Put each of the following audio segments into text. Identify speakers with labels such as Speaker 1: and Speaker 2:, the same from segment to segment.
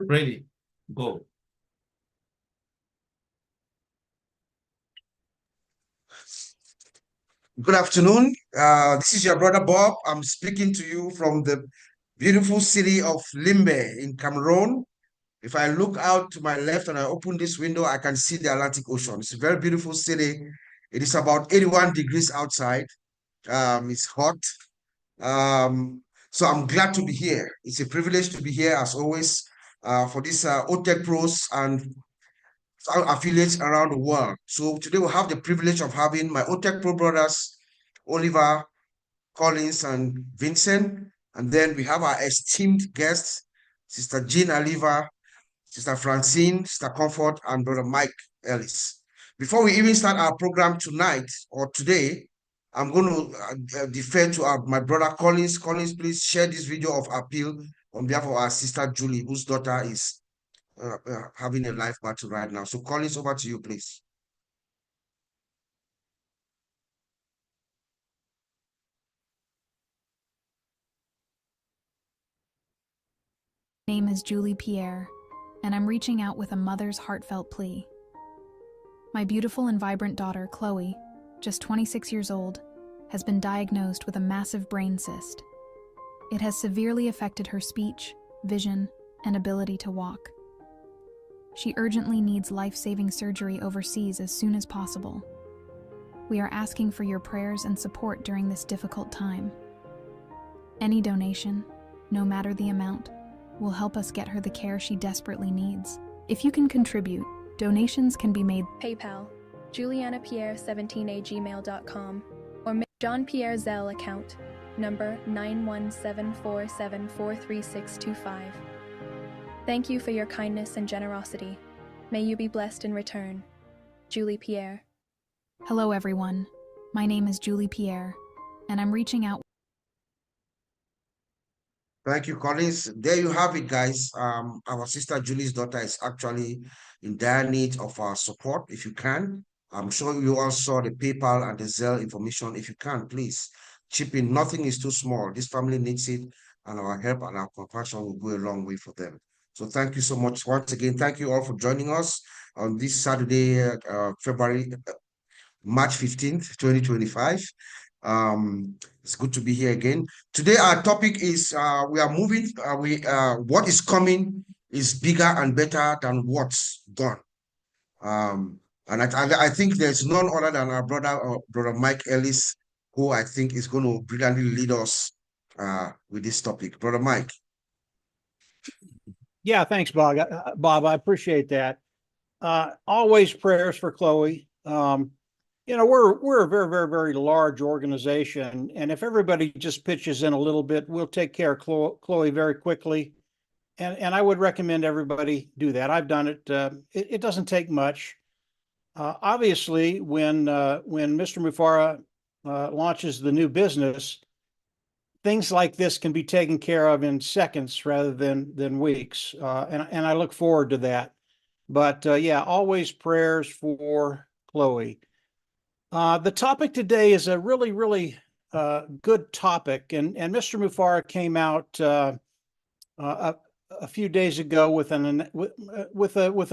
Speaker 1: Ready, go.
Speaker 2: Good afternoon. This is your brother Bob. I'm speaking to you from the beautiful city of Limbe in Cameroon. If I look out to my left and I open this window, I can see the Atlantic Ocean. It's a very beautiful city. It is about 81 degrees outside. It's hot. So I'm glad to be here. It's a privilege to be here as always for this OTECH Pros and affiliates around the world. So today we'll have the privilege of having my OTECH Pro brothers, Oliver, Collins, and Vincent. And then we have our esteemed guests, Sister Jean Oliver, Sister Francine, Sister Comfort, and Brother Mike Ellis. Before we even start our program tonight or today, I'm going to defer to my brother Collins. Collins, please share this video of appeal on behalf of our sister Julie, whose daughter is having a life battle right now. So Collins, over to you, please.
Speaker 3: My name is Julie Pierre, and I'm reaching out with a mother's heartfelt plea. My beautiful and vibrant daughter, Chloe, just 26 years old, has been diagnosed with a massive brain cyst. It has severely affected her speech, vision, and ability to walk. She urgently needs life-saving surgery overseas as soon as possible. We are asking for your prayers and support during this difficult time. Any donation, no matter the amount, will help us get her the care she desperately needs. If you can contribute, donations can be made
Speaker 4: PayPal, julianapierre17@gmail.com, or John Pierre Zelle account, number 91747433625. Thank you for your kindness and generosity. May you be blessed in return. Julie Pierre.
Speaker 3: Hello everyone, my name is Julie Pierre, and I'm reaching out.
Speaker 2: Thank you, Collins. There you have it, guys. Our sister Julie's daughter is actually in dire need of our support. If you can, I'm sure you all saw the PayPal and the Zelle information. If you can, please chip in. Nothing is too small. This family needs it, and our help and our compassion will go a long way for them. So thank you so much once again. Thank you all for joining us on this Saturday, March 15th, 2025. It's good to be here again. Today, our topic is we are moving, what is coming is bigger and better than what's gone. And I think there's none other than our brother Mike Ellis, who I think is going to brilliantly lead us with this topic. Brother Mike.
Speaker 5: Yeah, thanks, Bob. I appreciate that. Always prayers for Chloe. You know, we're a very, very, very large organization, and if everybody just pitches in a little bit, we'll take care of Chloe very quickly. And I would recommend everybody do that. I've done it. It doesn't take much. Obviously, when Mr. Mufara launches the new business, things like this can be taken care of in seconds rather than weeks. And I look forward to that. But yeah, always prayers for Chloe. The topic today is a really, really good topic, and Mr. Mufara came out a few days ago with a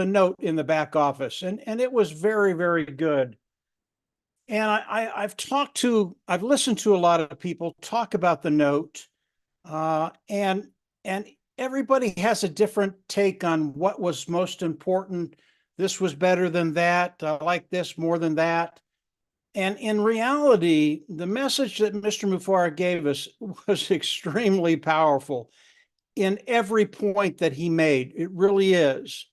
Speaker 5: note in the back office, and it was very, very good. And I've listened to a lot of people talk about the note, and everybody has a different take on what was most important. This was better than that. I like this more than that. And in reality, the message that Mr. Mufara gave us was extremely powerful in every point that he made. It really is.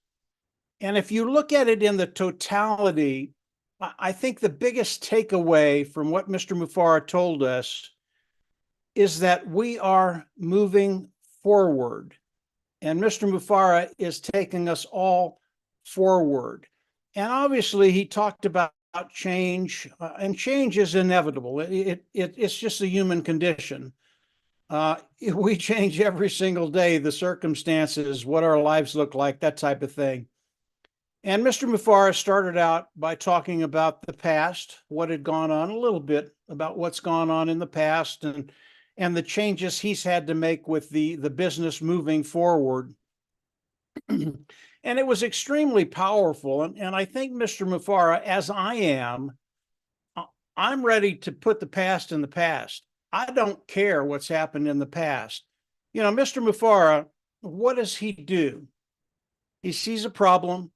Speaker 5: And if you look at it in the totality, I think the biggest takeaway from what Mr. Mufara told us is that we are moving forward. And Mr. Mufara is taking us all forward. And obviously, he talked about change, and change is inevitable. It's just a human condition. We change every single day, the circumstances, what our lives look like, that type of thing. And Mr. Mufara started out by talking about the past, what had gone on, a little bit about what's gone on in the past, and the changes he's had to make with the business moving forward. And it was extremely powerful. And I think, Mr. Mufareh, as I am, I'm ready to put the past in the past. I don't care what's happened in the past. You know, Mr. Mufareh, what does he do? He sees a problem,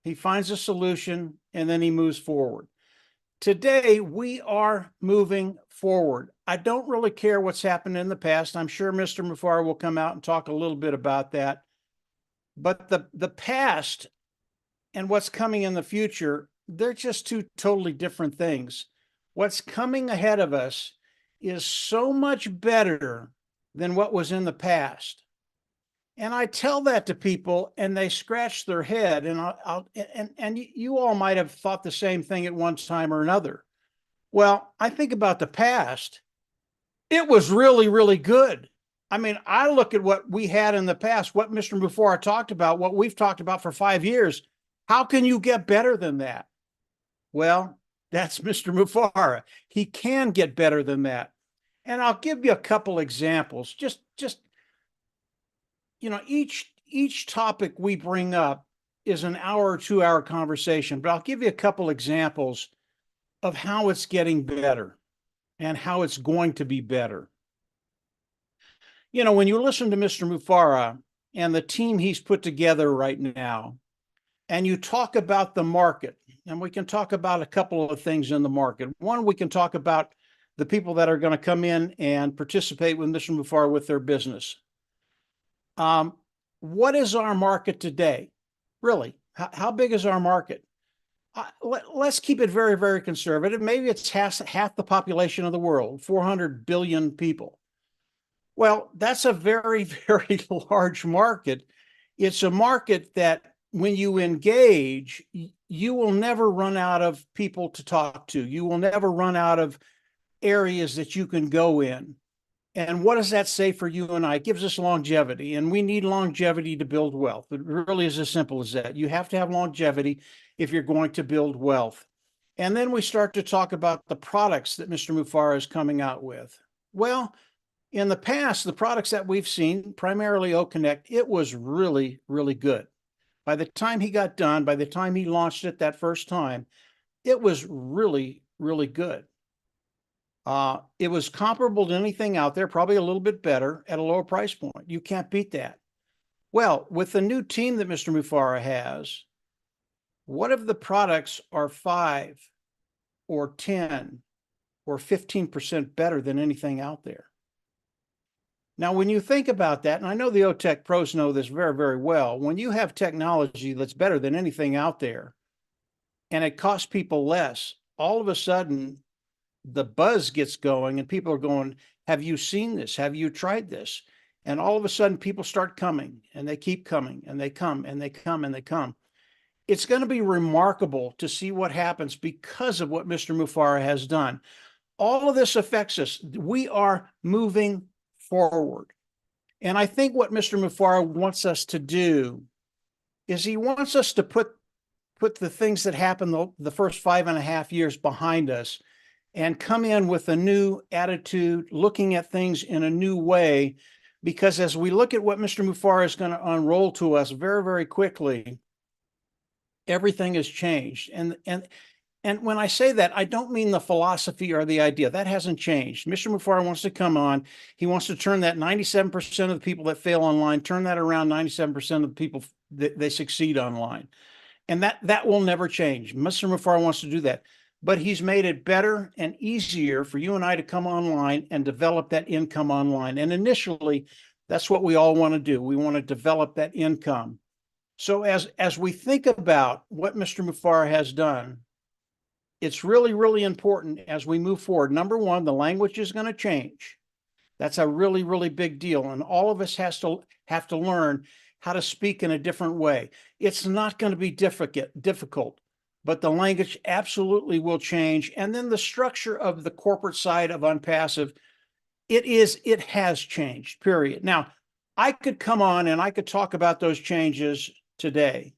Speaker 5: he finds a solution, and then he moves forward. Today, we are moving forward. I don't really care what's happened in the past. I'm sure Mr. Mufareh will come out and talk a little bit about that. But the past and what's coming in the future, they're just two totally different things. What's coming ahead of us is so much better than what was in the past. And I tell that to people and they scratch their head, and you all might have thought the same thing at one time or another. Well, I think about the past. It was really, really good. I mean, I look at what we had in the past, what Mr. Mufareh talked about, what we've talked about for 5 years. How can you get better than that? Well, that's Mr. Mufareh. He can get better than that. And I'll give you a couple examples. Just you know, each topic we bring up is an hour or 2 hour conversation, but I'll give you a couple examples of how it's getting better and how it's going to be better. You know, when you listen to Mr. Mufareh and the team he's put together right now, and you talk about the market, and we can talk about a couple of things in the market. One, we can talk about the people that are going to come in and participate with Mr. Mufareh with their business. What is our market today? Really, how big is our market? Let's keep it very, very conservative. Maybe it's half the population of the world, 400 billion people. Well, that's a very, very large market. It's a market that when you engage, you will never run out of people to talk to. You will never run out of areas that you can go in. And what does that say for you and I? It gives us longevity, and we need longevity to build wealth. It really is as simple as that. You have to have longevity if you're going to build wealth. And then we start to talk about the products that Mr. Mufareh is coming out with. Well, in the past, the products that we've seen, primarily OConnect, it was really, really good. By the time he got done, by the time he launched it that first time, it was really, really good. It was comparable to anything out there, probably a little bit better at a lower price point. You can't beat that. Well, with the new team that Mr. Mufareh has, what if the products are 5 or 10 or 15% better than anything out there? Now, when you think about that, and I know the OTECH pros know this very, very well, when you have technology that's better than anything out there and it costs people less, all of a sudden the buzz gets going and people are going, have you seen this? Have you tried this? And all of a sudden people start coming and they keep coming and they come and they come and they come. It's going to be remarkable to see what happens because of what Mr. Mufareh has done. All of this affects us. We are moving forward. And I think what Mr. Mufareh wants us to do is he wants us to put the things that happened the first 5.5 years behind us and come in with a new attitude, looking at things in a new way, because as we look at what Mr. Mufareh is going to unroll to us very, very quickly, everything has changed. And when I say that, I don't mean the philosophy or the idea. That hasn't changed. Mr. Mufareh wants to come on. He wants to turn that 97% of the people that fail online, turn that around 97% of the people that they succeed online. And that will never change. Mr. Mufareh wants to do that. But he's made it better and easier for you and I to come online and develop that income online. And initially, that's what we all want to do. We want to develop that income. So as we think about what Mr. Mufareh has done, it's really, really important as we move forward. Number one, the language is going to change. That's a really, really big deal. And all of us have to learn how to speak in a different way. It's not going to be difficult. But the language absolutely will change. And then the structure of the corporate side of ONPASSIVE, it has changed, period. Now, I could come on and I could talk about those changes today.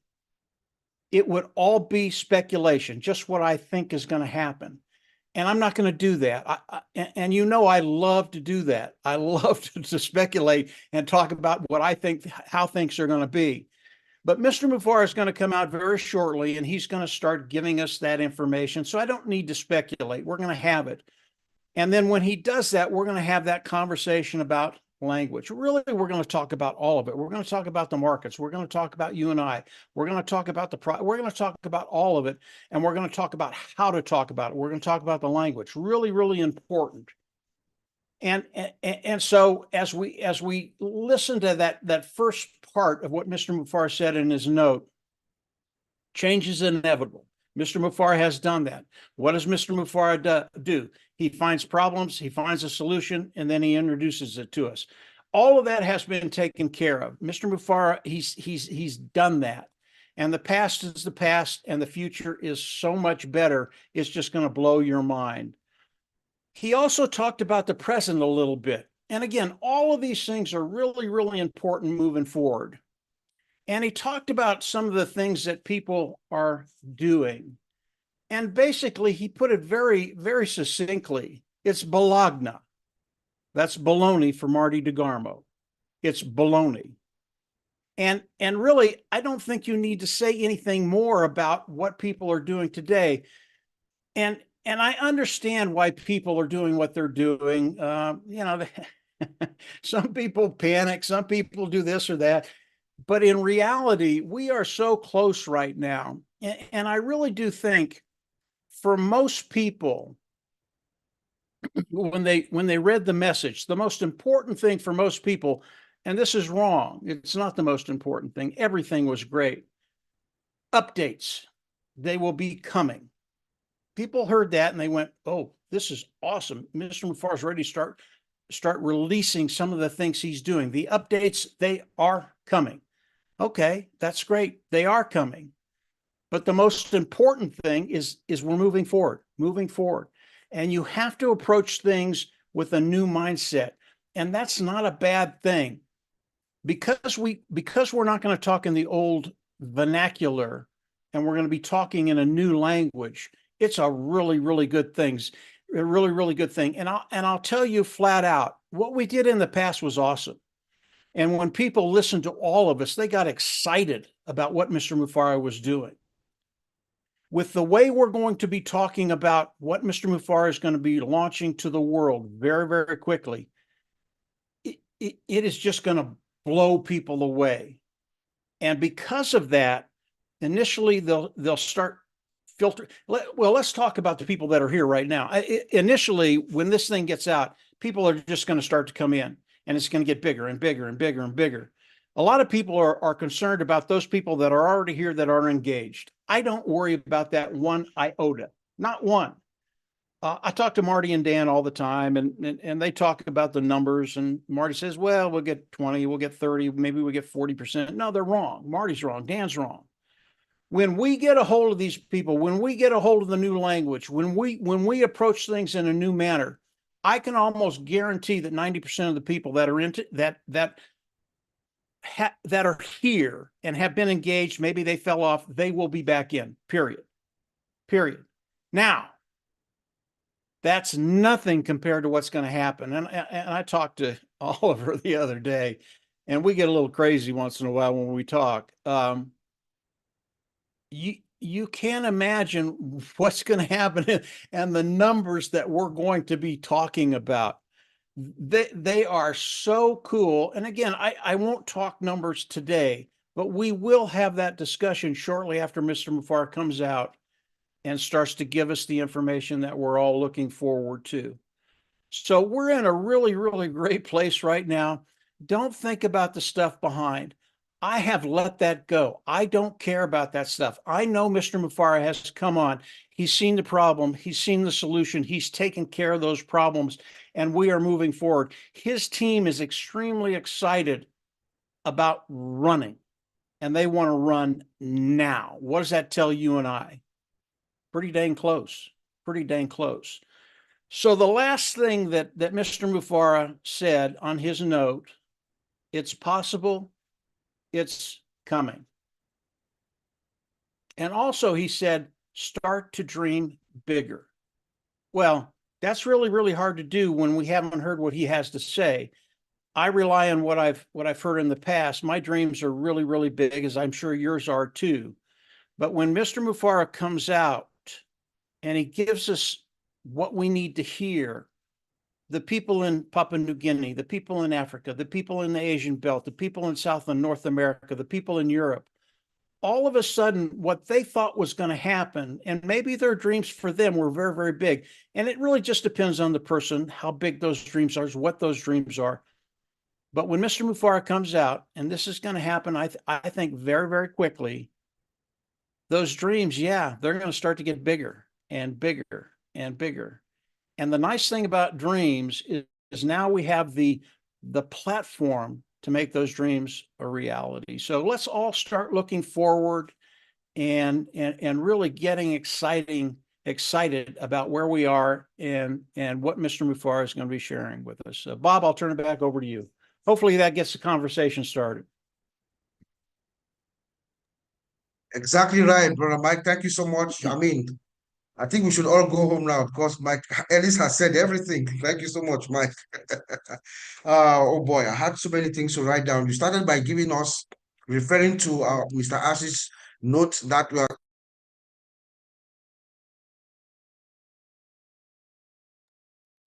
Speaker 5: It would all be speculation, just what I think is going to happen. And I'm not going to do that. And you know, I love to do that. I love to speculate and talk about what I think, how things are going to be. But Mr. Mufar is going to come out very shortly, and he's going to start giving us that information. So I don't need to speculate. We're going to have it. And then when he does that, we're going to have that conversation about language. Really, we're going to talk about all of it. We're going to talk about the markets. We're going to talk about you and I. We're going to talk about we're going to talk about all of it. And we're going to talk about how to talk about it. We're going to talk about the language. Really, really important. And so as we listen to that first part of what Mr. Mufar said in his note, change is inevitable. Mr. Mufar has done that. What does Mr. Mufar do? He finds problems, he finds a solution, and then he introduces it to us. All of that has been taken care of. Mr. Mufar, he's done that. And the past is the past, and the future is so much better. It's just going to blow your mind. He also talked about the present a little bit. And again, all of these things are really, really important moving forward. And he talked about some of the things that people are doing. And basically, he put it very, very succinctly. It's balagna. That's baloney for Marty DeGarmo. It's baloney. And really, I don't think you need to say anything more about what people are doing today. And I understand why people are doing what they're doing. Some people panic, some people do this or that. But in reality, we are so close right now. And I really do think for most people, when they read the message, the most important thing for most people, and this is wrong, it's not the most important thing. Everything was great. Updates, they will be coming. People heard that and they went, oh, this is awesome. Mr. Mufar is ready to start releasing some of the things he's doing. The updates, they are coming. Okay, that's great. They are coming. But the most important thing is we're moving forward. And you have to approach things with a new mindset. And that's not a bad thing. Because we're not going to talk in the old vernacular and we're going to be talking in a new language, it's a really, really good thing. A really, really good thing. And I'll tell you flat out, what we did in the past was awesome. And when people listened to all of us, they got excited about what Mr. Mufar was doing. With the way we're going to be talking about what Mr. Mufar is going to be launching to the world very, very quickly, it is just going to blow people away. And because of that, initially they'll start filter. Well, let's talk about the people that are here right now. Initially, when this thing gets out, people are just going to start to come in. And it's going to get bigger and bigger and bigger and bigger. A lot of people are concerned about those people that are already here that are engaged. I don't worry about that one iota, not one. I talk to Marty and Dan all the time, and they talk about the numbers. And Marty says, well, we'll get 20, we'll get 30, maybe we'll get 40%. No, they're wrong. Marty's wrong. Dan's wrong. When we get a hold of these people, when we get a hold of the new language, when we approach things in a new manner, I can almost guarantee that 90% of the people that are into that are here and have been engaged, maybe they fell off, they will be back in, period. Now, that's nothing compared to what's going to happen. And I talked to Oliver the other day, and we get a little crazy once in a while when we talk. You can't imagine what's going to happen and the numbers that we're going to be talking about. They are so cool. And again, I won't talk numbers today, but we will have that discussion shortly after Mr. Mufar comes out and starts to give us the information that we're all looking forward to. So we're in a really, really great place right now. Don't think about the stuff behind. I have let that go. I don't care about that stuff. I know Mr. Mufar has come on. He's seen the problem. He's seen the solution. He's taken care of those problems, and we are moving forward. His team is extremely excited about running, and they want to run now. What does that tell you and I? Pretty dang close. So the last thing that Mr. Mufar said on his note, it's possible, it's coming. And also he said, start to dream bigger. Well, that's really, really hard to do when we haven't heard what he has to say. I rely on what I've heard in the past. My dreams are really, really big, as I'm sure yours are too. But when Mr. Mufara comes out and he gives us what we need to hear, the people in Papua New Guinea, the people in Africa, the people in the Asian belt, the people in South and North America, the people in Europe, all of a sudden what they thought was going to happen, and maybe their dreams for them were very, very big. And it really just depends on the person, how big those dreams are, what those dreams are. But when Mr. Mufara comes out, and this is going to happen, I think very, very quickly, those dreams, yeah, they're going to start to get bigger and bigger and bigger. And the nice thing about dreams is now we have the platform to make those dreams a reality. So let's all start looking forward and really getting excited about where we are and what Mr. Mufara is going to be sharing with us. Bob, I'll turn it back over to you. Hopefully that gets the conversation started.
Speaker 2: Exactly right, brother Mike. Thank you so much. I mean, I think we should all go home now because Mike Ellis has said everything. Thank you so much, Mike. Oh boy, I had so many things to write down. You started by giving us, referring to Mr. Ash's note that we are.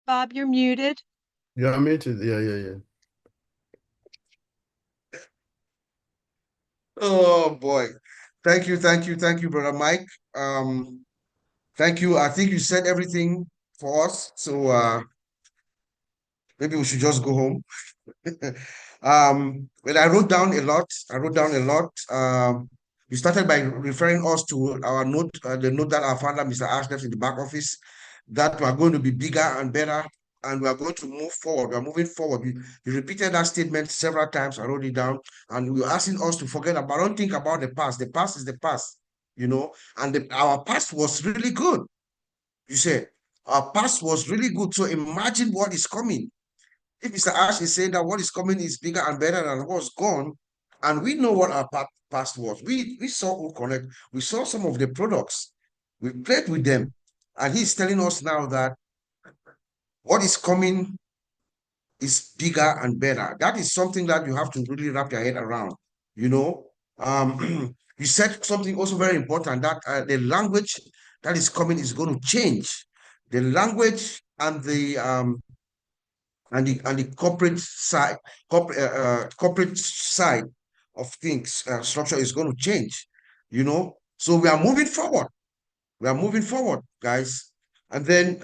Speaker 1: Bob, you're muted.
Speaker 6: Yeah, I'm muted. Yeah.
Speaker 2: Oh boy. Thank you, brother Mike. Thank you. I think you said everything for us. So maybe we should just go home. But I wrote down a lot. You started by referring us to our note, the note that our father, Mr. Ash, left in the back office, that we are going to be bigger and better, and we are going to move forward. We are moving forward. You repeated that statement several times. I wrote it down, and you're asking us to forget about, don't think about the past. The past is the past, and our past was really good. You said our past was really good. So imagine what is coming. If Mr. Ash is saying that what is coming is bigger and better than what's gone, and we know what our past was. We saw OConnect, we saw some of the products, we played with them, and he's telling us now that what is coming is bigger and better. That is something that you have to really wrap your head around. You said something also very important, that the language that is coming is going to change. The language and the corporate side, corporate side of things, structure is going to change, So we are moving forward. Guys. And then,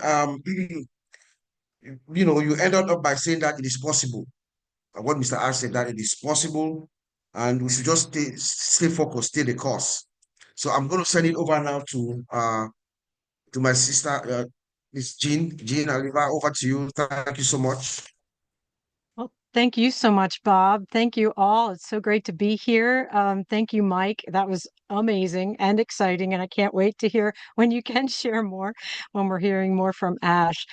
Speaker 2: you ended up by saying that it is possible. What Mr. Ash said, that it is possible, and we should just stay focused, stay the course. So I'm going to send it over now to my sister, Miss Jean Aliva. Over to you. Thank you so much.
Speaker 1: Well, thank you so much, Bob. Thank you all. It's so great to be here. Thank you, Mike. That was amazing and exciting, and I can't wait to hear when you can share more, when we're hearing more from Ash.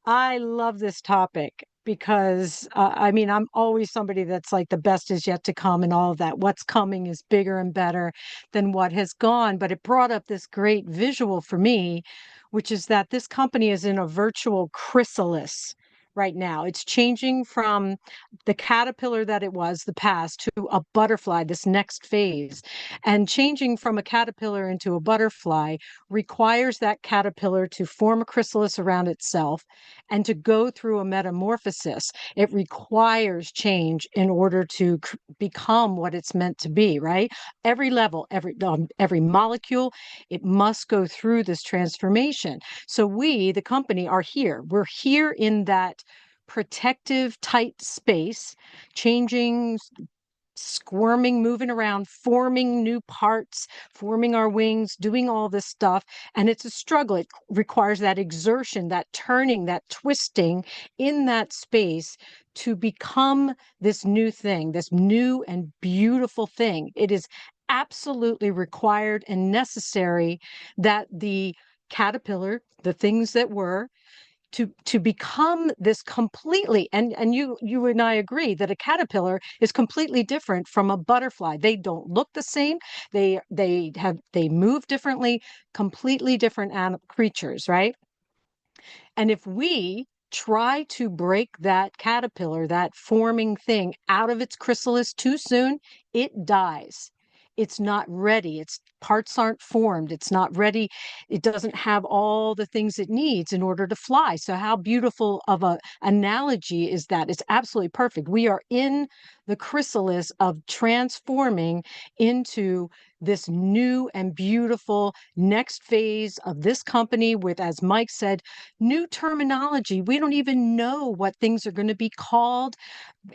Speaker 1: I love this topic because, I mean, I'm always somebody that's like the best is yet to come and all of that. What's coming is bigger and better than what has gone. But it brought up this great visual for me, which is that this company is in a virtual chrysalis right now. It's changing from the caterpillar that it was, the past, to a butterfly, this next phase. And changing from a caterpillar into a butterfly requires that caterpillar to form a chrysalis around itself and to go through a metamorphosis. It requires change in order to become what it's meant to be, right? Every level, every molecule, it must go through this transformation. So we, the company, are here. We're here in that protective, tight space, changing, squirming, moving around, forming new parts, forming our wings, doing all this stuff. And it's a struggle. It requires that exertion, that turning, that twisting in that space to become this new thing, this new and beautiful thing. It is absolutely required and necessary that the caterpillar, the things that were, to become this completely, and you and I agree that a caterpillar is completely different from a butterfly. They don't look the same. They move differently, completely different creatures, right? And if we try to break that caterpillar, that forming thing, out of its chrysalis too soon, it dies. It's not ready. Its parts aren't formed. It's not ready. It doesn't have all the things it needs in order to fly. So how beautiful of a analogy is that? It's absolutely perfect. We are in the chrysalis of transforming into this new and beautiful next phase of this company with, as Mike said, new terminology. We don't even know what things are going to be called.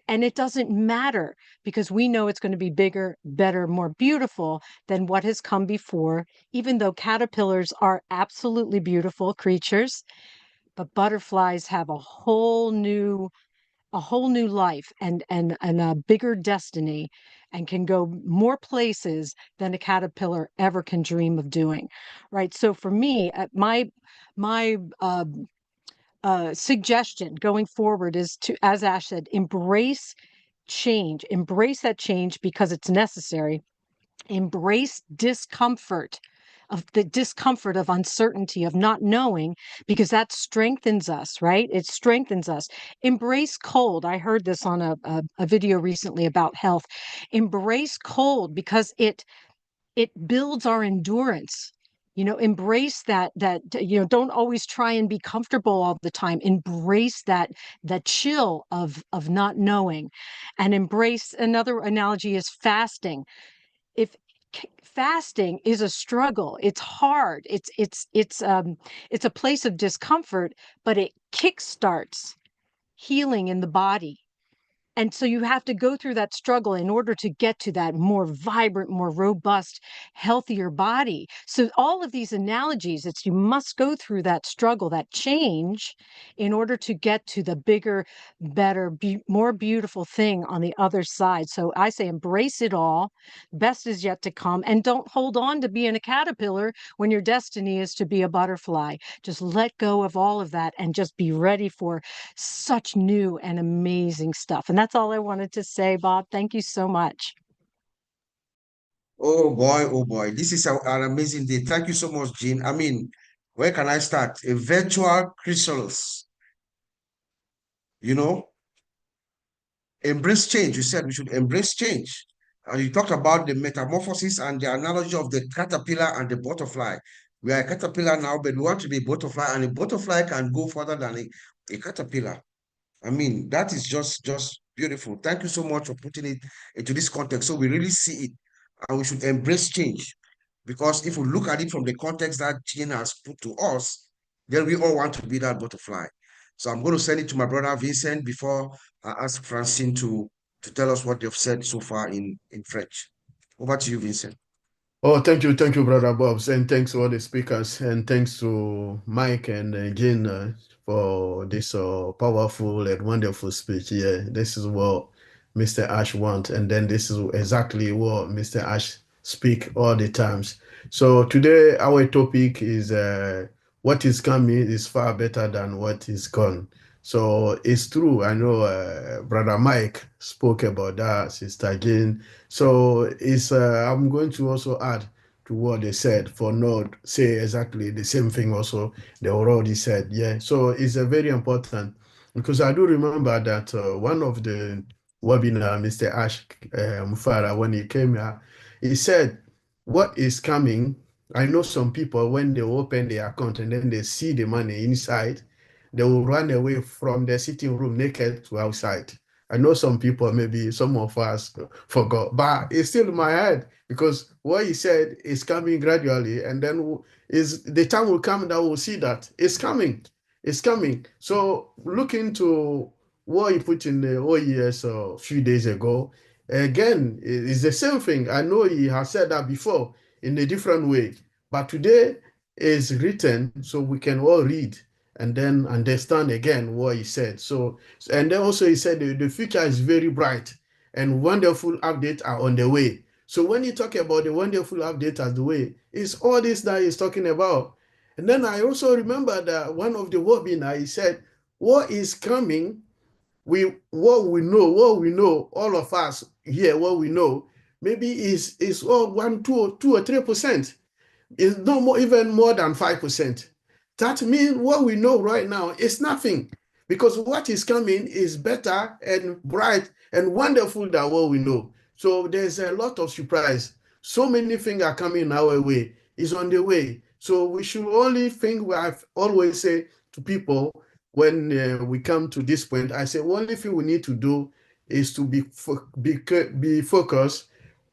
Speaker 1: And it doesn't matter because we know it's going to be bigger, better, more beautiful than what has come before, even though caterpillars are absolutely beautiful creatures. But butterflies have a whole new life and a bigger destiny and can go more places than a caterpillar ever can dream of doing. Right. So for me, my suggestion going forward is to, as Ash said, embrace change, embrace that change because it's necessary, embrace discomfort, of the discomfort of uncertainty, of not knowing, because that strengthens us, right? It strengthens us. Embrace cold. I heard this on a video recently about health. Embrace cold because it builds our endurance. Embrace that don't always try and be comfortable all the time. Embrace that chill of not knowing. And embrace, another analogy is fasting. If fasting is a struggle, it's hard, it's a place of discomfort, but it kickstarts healing in the body. And so you have to go through that struggle in order to get to that more vibrant, more robust, healthier body. So all of these analogies, it's you must go through that struggle, that change, in order to get to the bigger, better, more beautiful thing on the other side. So I say embrace it all. Best is yet to come. And don't hold on to being a caterpillar when your destiny is to be a butterfly. Just let go of all of that and just be ready for such new and amazing stuff. And that's all I wanted to say, Bob. Thank you so much.
Speaker 2: Oh boy, this is an amazing day. Thank you so much, Jean. I mean, where can I start? A virtual chrysalis, you know, embrace change. You said we should embrace change. And you talked about the metamorphosis and the analogy of the caterpillar and the butterfly. We are a caterpillar now, but we want to be a butterfly, and a butterfly can go further than a caterpillar. I mean, that is just beautiful. Thank you so much for putting it into this context. So we really see it, and we should embrace change. Because if we look at it from the context that Jean has put to us, then we all want to be that butterfly. So I'm going to send it to my brother Vincent before I ask Francine to tell us what they've said so far in French. Over to you, Vincent.
Speaker 6: Oh, thank you, Brother Bobs, and thanks to all the speakers, and thanks to Mike and Jane for this powerful and wonderful speech. Yeah, this is what Mr. Ash wants, and then this is exactly what Mr. Ash speak all the times. So today our topic is what is coming is far better than what is gone. So it's true. I know Brother Mike spoke about that, Sister Jane. So it's I'm going to also add to what they said for not say exactly the same thing also they already said. Yeah. So it's a very important because I do remember that one of the webinar, Mr. Ash Mufara, when he came here, he said, what is coming? I know some people when they open their account and then they see the money inside, they will run away from their sitting room naked to outside. I know some people, maybe some of us forgot, but it's still in my head because what he said is coming gradually, and then is the time will come that we'll see that it's coming. It's coming. So look into what he put in the OES a few days ago. Again, it's the same thing. I know he has said that before in a different way, but today is written so we can all read and then understand again what he said. So, and then also he said the future is very bright and wonderful updates are on the way. So when you talk about the wonderful update as the way, it's all this that he's talking about. And then I also remember that one of the webinar, he said, what is coming, what we know, all of us here, what we know, maybe is all 1, 2, or 3%. It's no more, even more than 5%. That means what we know right now is nothing because what is coming is better and bright and wonderful than what we know. So there's a lot of surprise. So many things are coming our way, is on the way. So we should only think, what I've always say to people when we come to this point, I say, only thing we need to do is to be focused,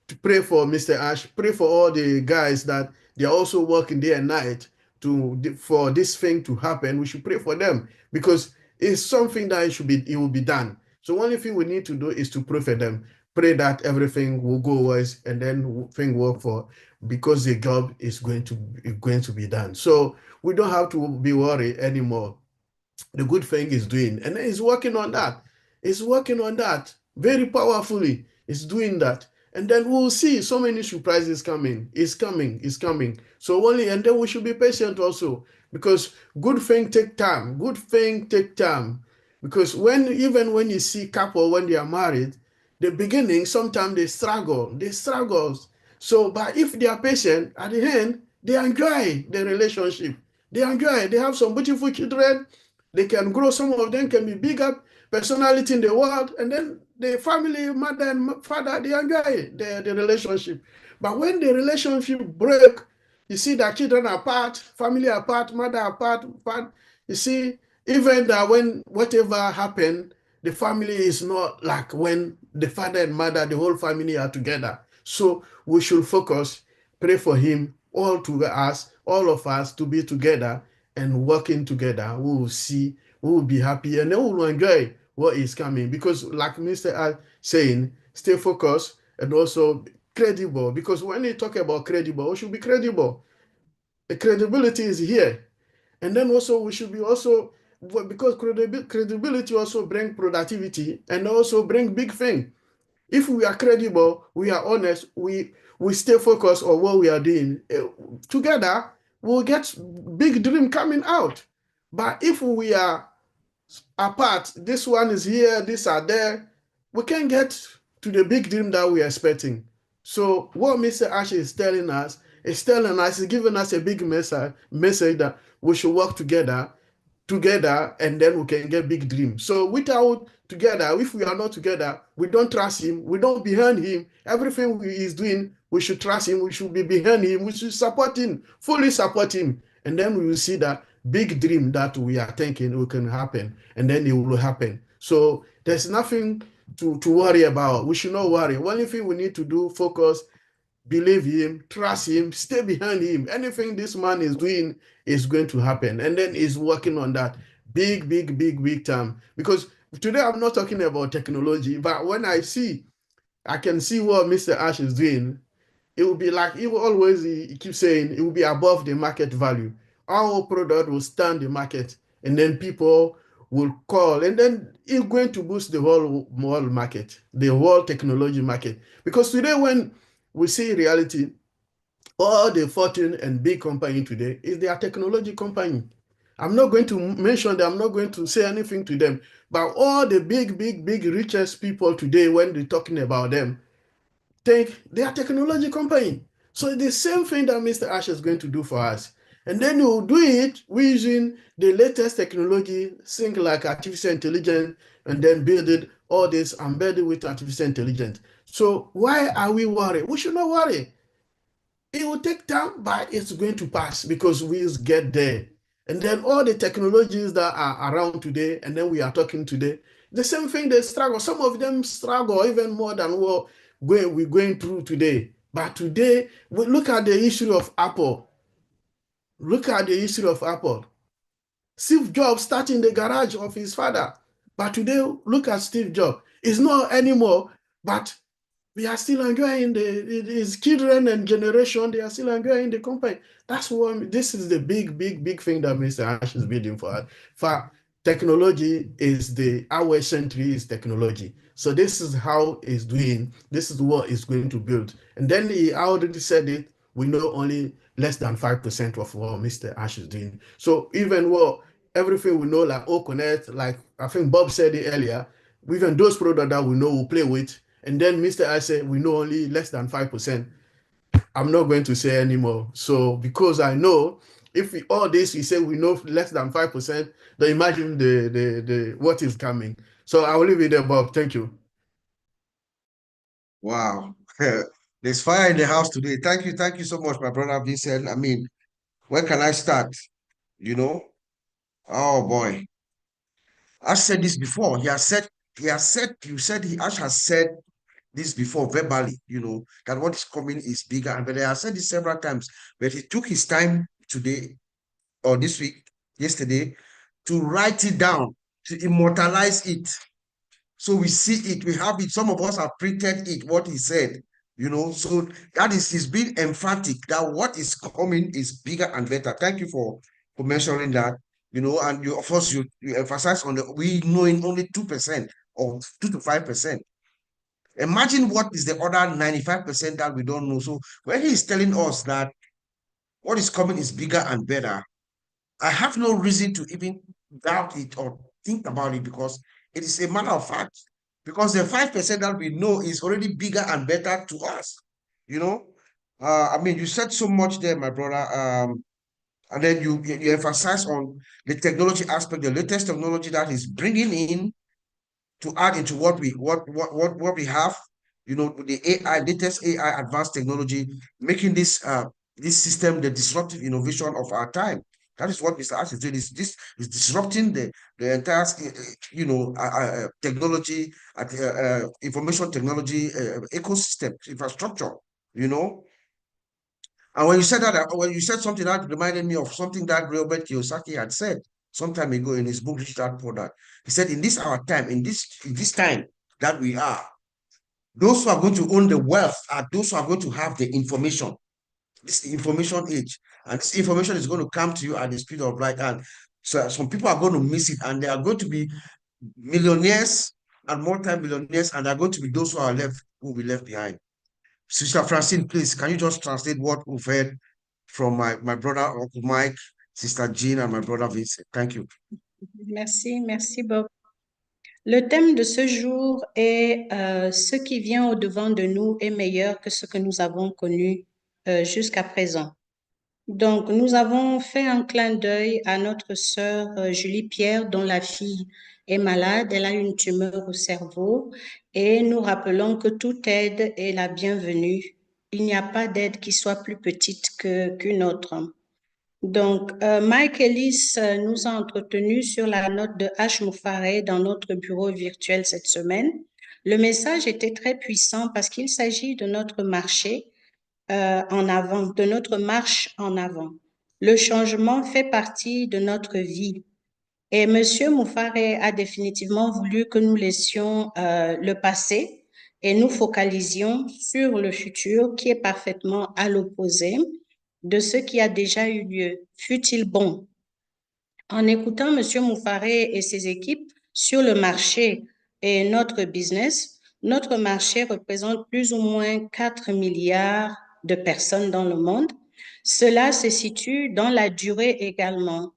Speaker 6: to pray for Mr. Ash, pray for all the guys that they are also working day and night for this thing to happen. We should pray for them because it's something that it will be done. So only thing we need to do is to pray for them, pray that everything will go well, and then thing work for, because the job is going to be done. So we don't have to be worried anymore. The good thing is doing, and he's working on that. He's working on that very powerfully. He's doing that. And then we'll see so many surprises coming. It's coming. So only, and then we should be patient also, because good thing take time. Good thing take time. Because even when you see couple, when they are married, the beginning, sometimes they struggle. So, but if they are patient, at the end, they enjoy the relationship. They enjoy. They have some beautiful children. They can grow. Some of them can be bigger personality in the world, and then the family, mother and father, they enjoy the relationship. But when the relationship break, you see that children apart, family apart, mother apart, you see, even that when whatever happened, the family is not like when the father and mother, the whole family are together. So we should focus, pray for him, all of us to be together and working together. We will see, we will be happy, and then we will enjoy what is coming. Because like Mr. Al saying, stay focused and also credible. Because when you talk about credible, we should be credible. The credibility is here. And then also we should be also, because credibility also bring productivity and also bring big thing. If we are credible, we are honest, we stay focused on what we are doing, together, we'll get big dream coming out. But if we are apart, this one is here, these are there, we can't get to the big dream that we are expecting. So what Mr. Ash is telling us, is giving us a big message that we should work together, and then we can get big dreams. So without together, if we are not together, we don't trust him, we don't behind him. Everything he is doing, we should trust him, we should be behind him, we should support him, fully support him. And then we will see that big dream that we are thinking will can happen, and then it will happen. So there's nothing to worry about. We should not worry. Only thing we need to do, focus, believe him, trust him, stay behind him. Anything this man is doing is going to happen. And then he's working on that big time. Because today I'm not talking about technology, but when I can see what Mr. Ash is doing, it will be like, he keeps saying, it will be above the market value. Our product will stand the market, and then people will call, and then it's going to boost the whole market, the whole technology market. Because today, when we see reality, all the fortune and big company today is their technology company. I'm not going to mention them, I'm not going to say anything to them, but all the big richest people today, when they're talking about them, think they are technology company. So the same thing that Mr. Ash is going to do for us. And then we'll do it using the latest technology, things like artificial intelligence, and then build it, all this embedded with artificial intelligence. So why are we worried? We should not worry. It will take time, but it's going to pass because we get there. And then all the technologies that are around today, and then we are talking today, the same thing, they struggle. Some of them struggle even more than what we're going through today. But today, we look at the history of Apple. Look at the history of Apple. Steve Jobs started in the garage of his father. But today, look at Steve Jobs. It's not anymore, but we are still enjoying his children and generation, they are still enjoying the company. That's what, this is the big thing that Mr. Ash is building for us. For technology is our century is technology. So this is how it's doing. This is what it's going to build. And then he already said it, we know only less than 5% of what Mr. Ash is doing. So even everything we know, like OConnect, like I think Bob said it earlier, even those products that we know we play with, and then Mr. I said, we know only less than 5%. I'm not going to say anymore. So because I know If we, all this we say we know less than 5%, then imagine the what is coming. So I will leave it there, Bob. Thank you.
Speaker 2: Wow. There's fire in the house today. Thank you so much, my brother Vincent. I mean, where can I start? You know? Oh boy. Ash said this before. Ash has said this before verbally, that what is coming is bigger. And but I have said this several times, but he took his time today or this week, yesterday, to write it down, to immortalize it. So we see it, we have it. Some of us have printed it, what he said, So that is, he's being emphatic that what is coming is bigger and better. Thank you for mentioning that, and you, of course, you emphasize on we knowing only 2% or 2 to 5%. Imagine what is the other 95% that we don't know. So when he is telling us that what is coming is bigger and better, I have no reason to even doubt it or think about it because it is a matter of fact. Because the 5% that we know is already bigger and better to us. I mean, you said so much there, my brother. And then you emphasize on the technology aspect, the latest technology that is bringing in to add into what we have, the AI, latest AI advanced technology, making this system the disruptive innovation of our time. That is what Mr. Ash is doing. This is disrupting the entire, technology, information technology ecosystem, infrastructure, you know. And when you said that, when you said something that reminded me of something that Robert Kiyosaki had said some time ago in his book, Rich Dad Poor Dad. He said, in this our time, in this time that we are, those who are going to own the wealth are those who are going to have the information. This is the information age. And this information is going to come to you at the speed of light. And so some people are going to miss it, and they are going to be millionaires and multi-millionaires, and they are going to be those who will be left behind. Sister Francine, please, can you just translate what we've heard from my brother, Uncle Mike, Sister Jean, and my brother Vincent? Thank you.
Speaker 7: Merci Bob. Le thème de ce jour est ce qui vient au-devant de nous est meilleur que ce que nous avons connu jusqu'à présent. Donc, nous avons fait un clin d'œil à notre sœur Julie Pierre, dont la fille est malade, elle a une tumeur au cerveau, et nous rappelons que toute aide est la bienvenue. Il n'y a pas d'aide qui soit plus petite qu'une autre. Donc, Mike Ellis nous a entretenus sur la note de H. Moufaré dans notre bureau virtuel cette semaine. Le message était très puissant parce qu'il s'agit de notre marché en avant, de notre marche en avant. Le changement fait partie de notre vie. Et M. Moufaré a définitivement voulu que nous laissions le passé et nous focalisions sur le futur qui est parfaitement à l'opposé de ce qui a déjà eu lieu, fut-il bon. En écoutant M. Moufaré et ses équipes sur le marché et notre business, notre marché représente plus ou moins 4 milliards de personnes dans le monde. Cela se situe dans la durée également.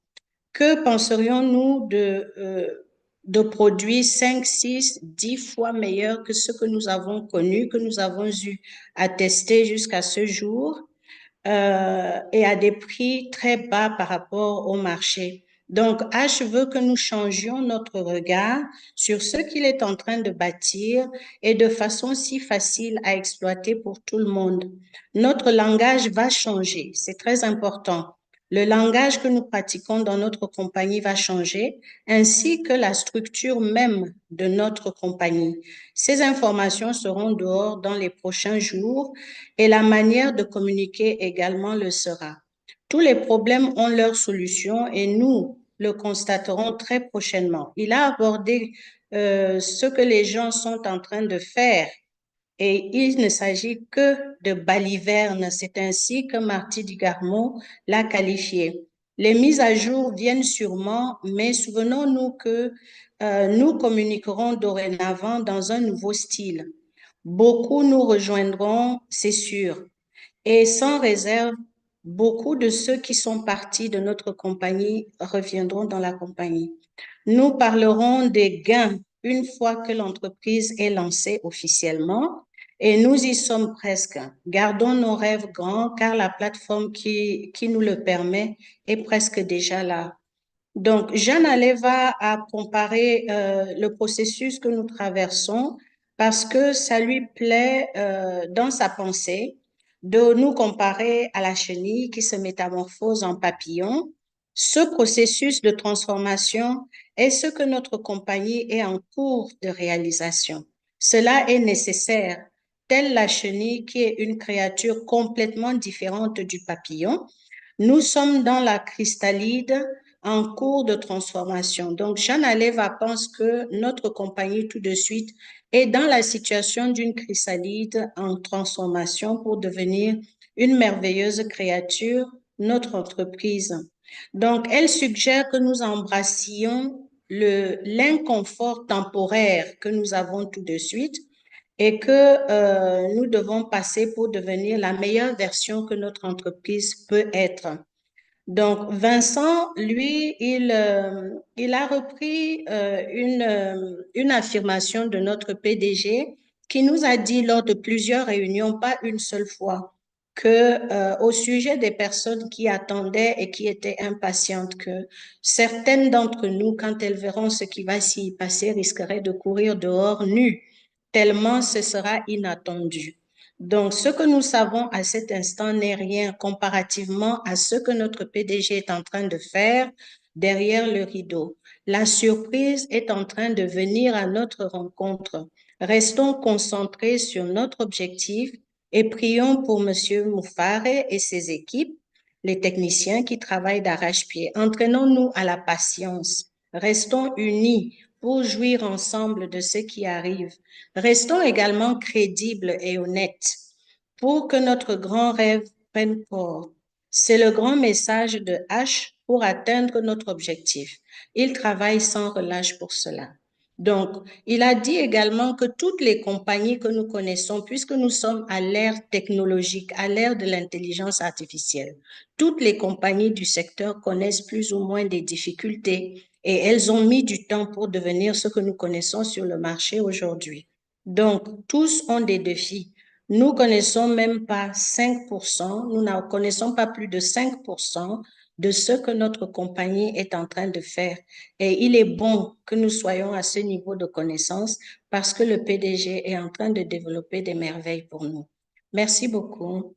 Speaker 7: Que penserions-nous de produits 5, 6, 10 fois meilleurs que ce que nous avons connu, que nous avons eu à tester jusqu'à ce jour et à des prix très bas par rapport au marché? Donc, H veut que nous changions notre regard sur ce qu'il est en train de bâtir et de façon si facile à exploiter pour tout le monde. Notre langage va changer, c'est très important. Le langage que nous pratiquons dans notre compagnie va changer, ainsi que la structure même de notre compagnie. Ces informations seront dehors dans les prochains jours et la manière de communiquer également le sera. Tous les problèmes ont leur solution et nous le constaterons très prochainement. Il a abordé ce que les gens sont en train de faire et il ne s'agit que de balivernes. C'est ainsi que Marty Dugarmot l'a qualifié. Les mises à jour viennent sûrement, mais souvenons-nous que nous communiquerons dorénavant dans un nouveau style. Beaucoup nous rejoindront, c'est sûr. Et sans réserve, beaucoup de ceux qui sont partis de notre compagnie reviendront dans la compagnie. Nous parlerons des gains une fois que l'entreprise est lancée officiellement Et nous y sommes presque. Gardons nos rêves grands car la plateforme qui nous le permet est presque déjà là. Donc, Jeanne Aleva a comparé le processus que nous traversons parce que ça lui plaît dans sa pensée de nous comparer à la chenille qui se métamorphose en papillon. Ce processus de transformation est ce que notre compagnie est en cours de réalisation. Cela est nécessaire, telle la chenille qui est une créature complètement différente du papillon. Nous sommes dans la cristallide en cours de transformation. Donc, Jeanne Aleva pense que notre compagnie, tout de suite, est dans la situation d'une chrysalide en transformation pour devenir une merveilleuse créature, notre entreprise. Donc, elle suggère que nous embrassions l'inconfort temporaire que nous avons tout de suite et que nous devons passer pour devenir la meilleure version que notre entreprise peut être. Donc, Vincent, lui, il a repris une affirmation de notre PDG qui nous a dit lors de plusieurs réunions, pas une seule fois, que au sujet des personnes qui attendaient et qui étaient impatientes, que certaines d'entre nous, quand elles verront ce qui va s'y passer, risqueraient de courir dehors nues, tellement ce sera inattendu. Donc, ce que nous savons à cet instant n'est rien comparativement à ce que notre PDG est en train de faire derrière le rideau. La surprise est en train de venir à notre rencontre. Restons concentrés sur notre objectif et prions pour M. Moufare et ses équipes, les techniciens qui travaillent d'arrache-pied. Entraînons-nous à la patience. Restons unis pour jouir ensemble de ce qui arrive. Restons également crédibles et honnêtes pour que notre grand rêve prenne corps. C'est le grand message de H pour atteindre notre objectif. Il travaille sans relâche pour cela. Donc, il a dit également que toutes les compagnies que nous connaissons, puisque nous sommes à l'ère technologique, à l'ère de l'intelligence artificielle, toutes les compagnies du secteur connaissent plus ou moins des difficultés et elles ont mis du temps pour devenir ce que nous connaissons sur le marché aujourd'hui. Donc, tous ont des défis. Nous connaissons même pas 5%, nous n'en connaissons pas plus de 5% de ce que notre compagnie est en train de faire. Et il est bon que nous soyons à ce niveau de connaissance parce que le PDG est en train de développer des merveilles pour nous. Merci beaucoup.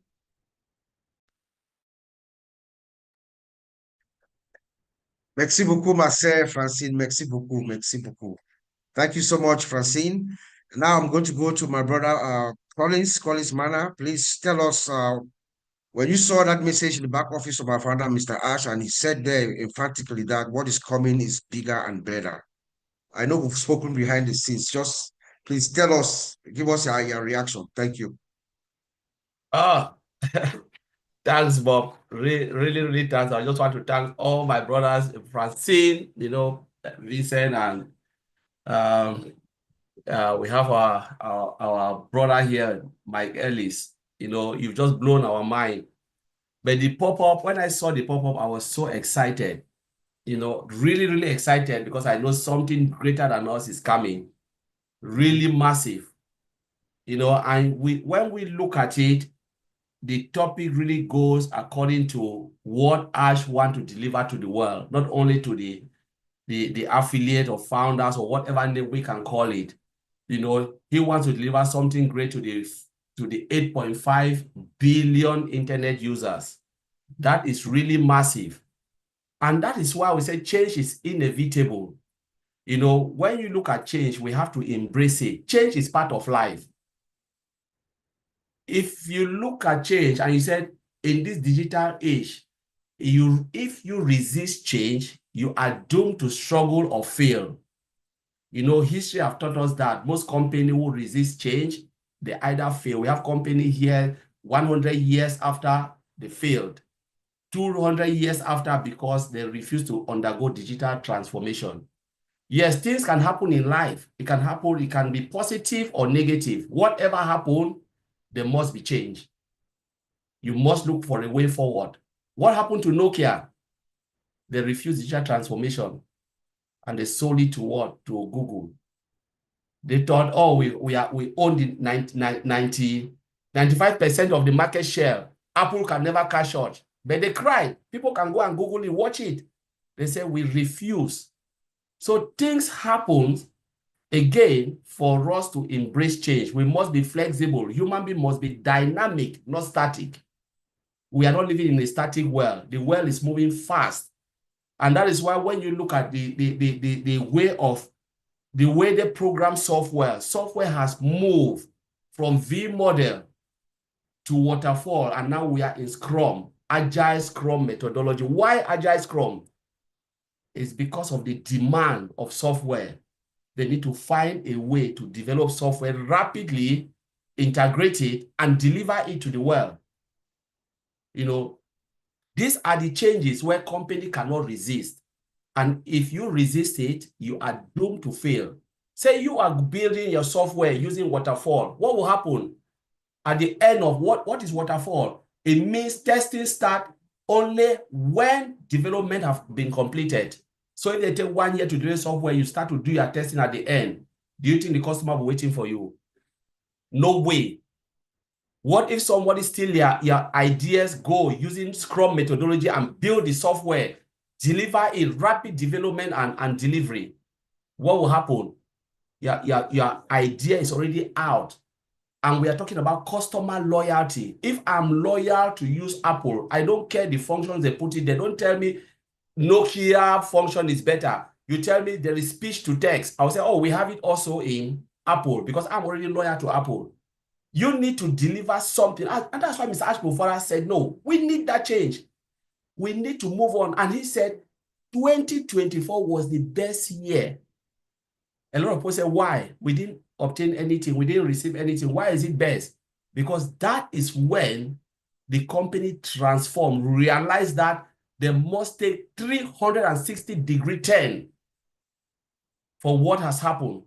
Speaker 2: Merci beaucoup, ma sœur Francine. Merci beaucoup. Merci beaucoup. Thank you so much, Francine. Now I'm going to go to my brother, Collins Mana. Please tell us when you saw that message in the back office of our founder, Mr. Ash, and he said there emphatically that what is coming is bigger and better. I know we've spoken behind the scenes. Just please tell us, give us your reaction. Thank you.
Speaker 8: Thanks, Bob. Really thanks. I just want to thank all my brothers, Francine, Vincent, and we have our brother here, Mike Ellis. You've just blown our mind. But the pop-up, when I saw the pop-up, I was so excited. Really excited because I know something greater than us is coming. Really massive. And when we look at it, the topic really goes according to what Ash wants to deliver to the world, not only to the affiliate or founders or whatever name we can call it. He wants to deliver something great to the 8.5 billion internet users. That is really massive. And that is why we say change is inevitable. When you look at change, we have to embrace it. Change is part of life. If you look at change and you said in this digital age, if you resist change, you are doomed to struggle or fail. History have taught us that most companies who resist change, they either fail. We have companies here 100 years after they failed, 200 years after because they refuse to undergo digital transformation. Yes, things can happen in life. It can happen, it can be positive or negative. Whatever happened, there must be change. You must look for a way forward. What happened to Nokia? They refused digital transformation and they sold it to what? To Google. They thought, oh, we own the 95% of the market share. Apple can never cash out. But they cried. People can go and Google it, watch it. They say, we refuse. So things happen again for us to embrace change. We must be flexible. Human being must be dynamic, not static. We are not living in a static world. The world is moving fast. And that is why when you look at the way they program software has moved from V model to waterfall, and now we are in Scrum, Agile Scrum methodology. Why Agile Scrum? It's because of the demand of software. They need to find a way to develop software rapidly, integrate it, and deliver it to the world. You know, these are the changes where company cannot resist. And if you resist it, you are doomed to fail. Say you are building your software using waterfall. What will happen? At the end of what is waterfall? It means testing start only when development have been completed. So if they take 1 year to do the software, you start to do your testing at the end. Do you think the customer will be waiting for you? No way. What if somebody steal your ideas, go using Scrum methodology and build the software, deliver a rapid development and delivery? What will happen? Your idea is already out. And we are talking about customer loyalty. If I'm loyal to use Apple, I don't care the functions they put in. They don't tell me Nokia function is better. You tell me there is speech to text. I'll say, oh, we have it also in Apple because I'm already loyal to Apple. You need to deliver something. And that's why Mr. Ashbufara said, no, we need that change. We need to move on. And he said, 2024 was the best year. A lot of people say, why? We didn't obtain anything. We didn't receive anything. Why is it best? Because that is when the company transformed, realized that they must take 360-degree turn for what has happened.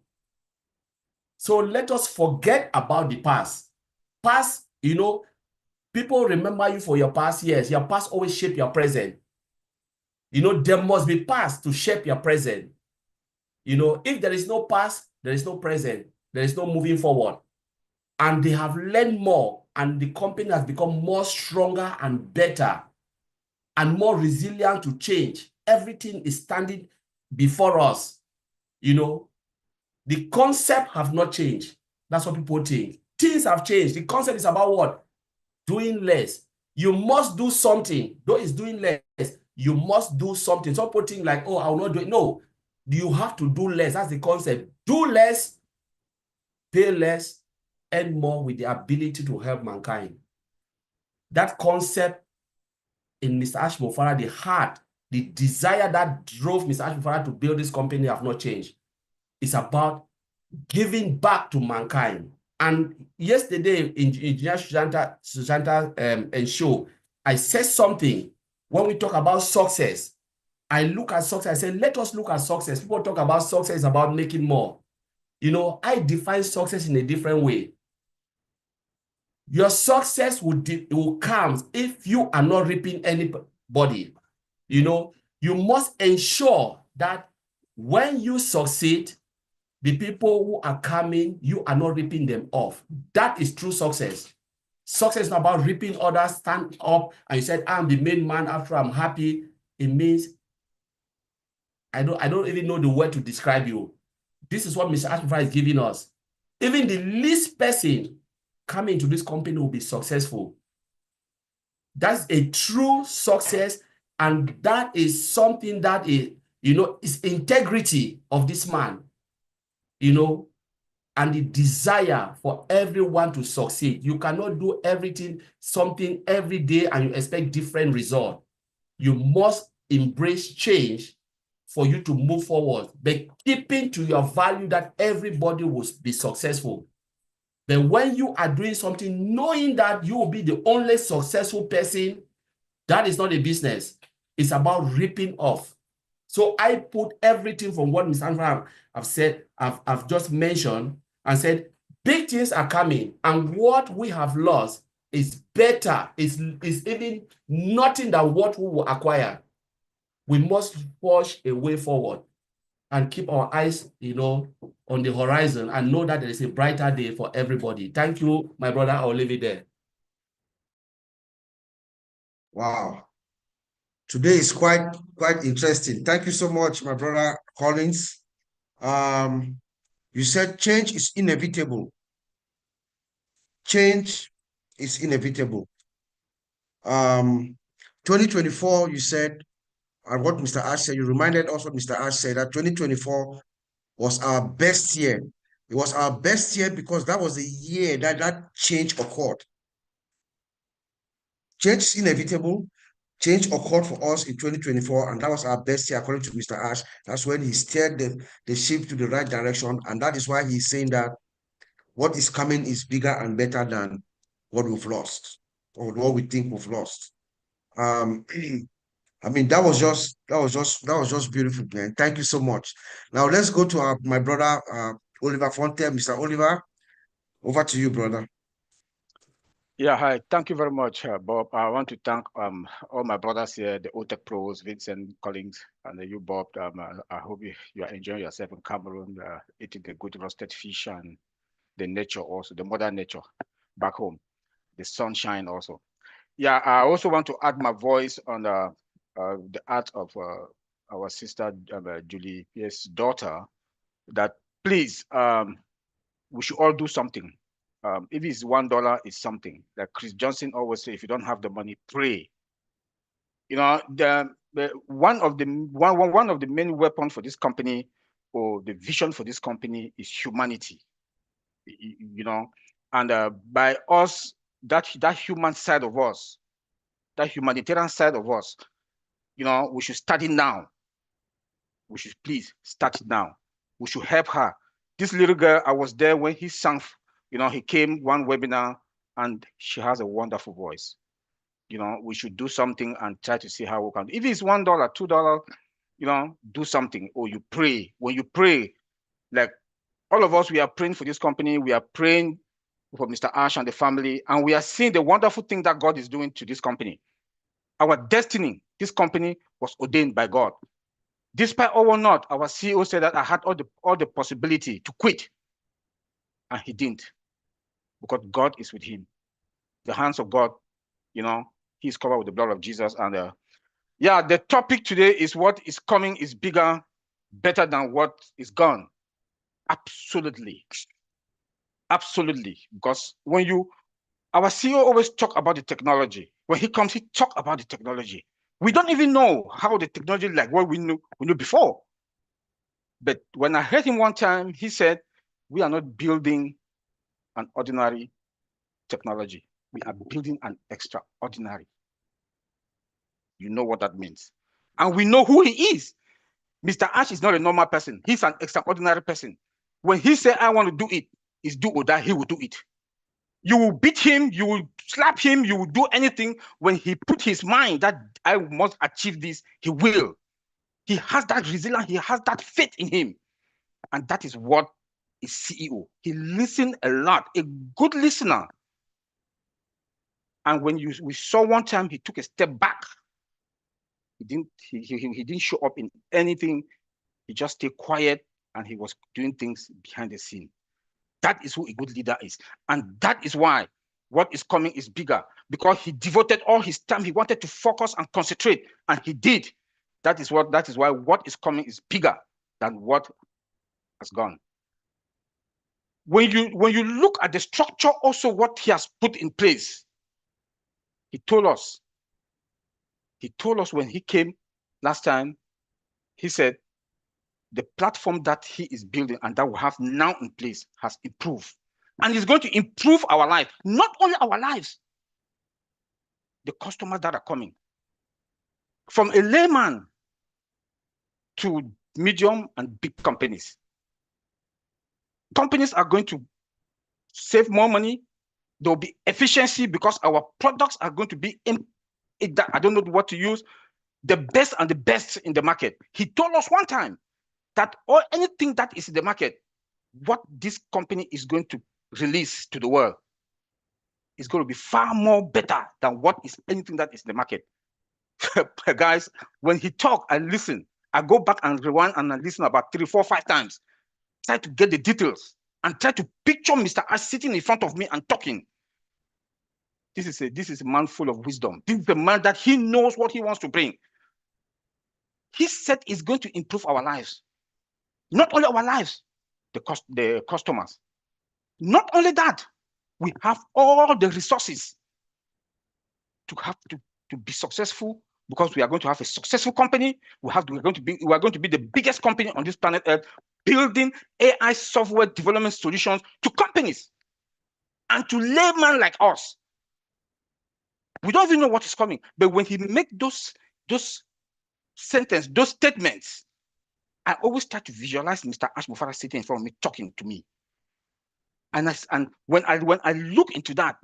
Speaker 8: So let us forget about the past. Past, you know, people remember you for your past years. Your past always shape your present. You know, there must be past to shape your present. You know, if there is no past, there is no present. There is no moving forward. And they have learned more, and the company has become more stronger and better and more resilient to change. Everything is standing before us. You know, the concept have not changed. That's what people think. Things have changed. The concept is about what? Doing less. You must do something. Though it's doing less, you must do something. Some people think like, oh, I will not do it. No, you have to do less. That's the concept. Do less, pay less, earn more with the ability to help mankind. That concept in Mr. Ashbufara, the heart, the desire that drove Mr. Ashbufara to build this company have not changed. It's about giving back to mankind. And yesterday in Engineer Sushanta and show, I said something when we talk about success. I look at success, I say, let us look at success. People talk about success about making more. You know, I define success in a different way. Your success will come if you are not reaping anybody. You know, you must ensure that when you succeed, the people who are coming, you are not ripping them off. That is true success. Success is not about ripping others, stand up, and you said, I'm the main man after I'm happy. It means, I don't even know the word to describe you. This is what Mr. Ashbufara is giving us. Even the least person coming to this company will be successful. That's a true success, and that is something that is, you know, is integrity of this man. You know, and the desire for everyone to succeed. You cannot do something every day and you expect different results. You must embrace change for you to move forward, but keeping to your value that everybody will be successful. But when you are doing something, knowing that you will be the only successful person, that is not a business. It's about ripping off. So I put everything from what Ms. Andra have said, I've just mentioned, and said, big things are coming, and what we have lost is better, is even nothing than what we will acquire. We must push a way forward. and keep our eyes, on the horizon and know that there is a brighter day for everybody. Thank you, my brother. I'll leave it there.
Speaker 2: Wow. Today is quite interesting. Thank you so much, my brother Collins. You said change is inevitable. Change is inevitable. 2024, you said, and what Mr. Ash said, you reminded us what Mr. Ash said, that 2024 was our best year. It was our best year because that was the year that change occurred. Change is inevitable. Change occurred for us in 2024, and that was our best year, according to Mr. Ash. That's when he steered the ship to the right direction, and that is why he's saying that what is coming is bigger and better than what we've lost, or what we think we've lost. I mean, that was just beautiful, man. Thank you so much. Now let's go to my brother Oliver Fonte. Mr. Oliver, over to you, brother.
Speaker 9: Yeah, hi. Thank you very much, Bob. I want to thank all my brothers here, the OTECH pros, Vincent, Collins, and you, Bob. I hope you are enjoying yourself in Cameroon, eating the good roasted fish and the nature also, the mother nature back home, the sunshine also. Yeah, I also want to add my voice on the art of our sister, Julie Pierre's daughter, that please, we should all do something. If it's $1, it's something. Like Chris Johnson always say, if you don't have the money, pray. You know, one of the main weapons for this company, or the vision for this company, is humanity. You know, and by us, that human side of us, that humanitarian side of us, you know, we should start it now. We should please start it now. We should help her. This little girl, I was there when he sang. You know, he came one webinar, and she has a wonderful voice. You know, we should do something and try to see how we can. If it's $1, $2, you know, do something. Or you pray. When you pray, like all of us, we are praying for this company. We are praying for Mr. Ash and the family, and we are seeing the wonderful thing that God is doing to this company. Our destiny, this company was ordained by God. Despite or not, our CEO said that I had all the possibility to quit, and he didn't, because God is with him. The hands of God, you know, he's covered with the blood of Jesus. And yeah, the topic today is what is coming is bigger, better than what is gone. Absolutely. Absolutely. Because when our CEO always talk about the technology. When he comes, he talk about the technology. We don't even know how the technology, like what we knew before. But when I heard him one time, he said, we are not building an ordinary technology. We are building an extraordinary. You know what that means. And we know who he is. Mr. Ash is not a normal person. He's an extraordinary person. When he said, I want to do it, it's do or die, he will do it. You will beat him, you will slap him, you will do anything. When he put his mind that I must achieve this, he will. He has that resilience, he has that faith in him. And that is what is CEO. He listens a lot, a good listener. And when we saw one time, he took a step back. He didn't show up in anything. He just stayed quiet, and he was doing things behind the scene. That is who a good leader is. And that is why what is coming is bigger, because he devoted all his time. He wanted to focus and concentrate, and he did. That is why what is coming is bigger than what has gone. When you look at the structure, also what he has put in place, he told us when he came last time, he said, the platform that he is building and that we have now in place has improved. And it's going to improve our life, not only our lives, the customers that are coming. From a layman to medium and big companies. Companies are going to save more money. There'll be efficiency because our products are going to be I don't know what to use, the best and the best in the market. He told us one time that anything that is in the market, what this company is going to release to the world is going to be far more better than what is anything that is in the market. Guys, when he talked, I listened, I go back and rewind and I listen about 3, 4, 5 times, try to get the details and try to picture Mr. Ash sitting in front of me and talking. This is a man full of wisdom. This is a man that he knows what he wants to bring. He said it's going to improve our lives. Not only our lives, the customers. Not only that, we have all the resources to be successful, because we are going to have a successful company. We are going to be the biggest company on this planet Earth, building AI software development solutions to companies and to laymen like us. We don't even know what is coming, but when he make those sentences, those statements, I always try to visualize Mr. Ash Mufara sitting in front of me, talking to me. And when I look into that,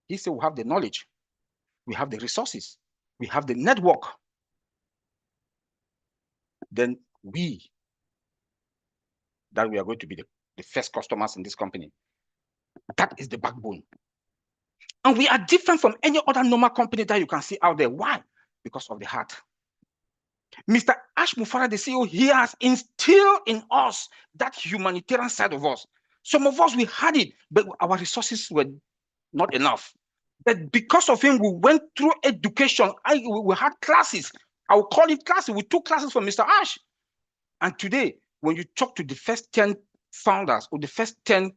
Speaker 9: he said, we have the knowledge, we have the resources, we have the network. Then we are going to be the first customers in this company. That is the backbone. And we are different from any other normal company that you can see out there. Why? Because of the heart. Mr. Ash Mufara, the CEO, he has instilled in us that humanitarian side of us. Some of us, we had it, but our resources were not enough. But because of him, we went through education. We had classes. I will call it classes. We took classes from Mr. Ash. And today, when you talk to the first 10 founders or the first 10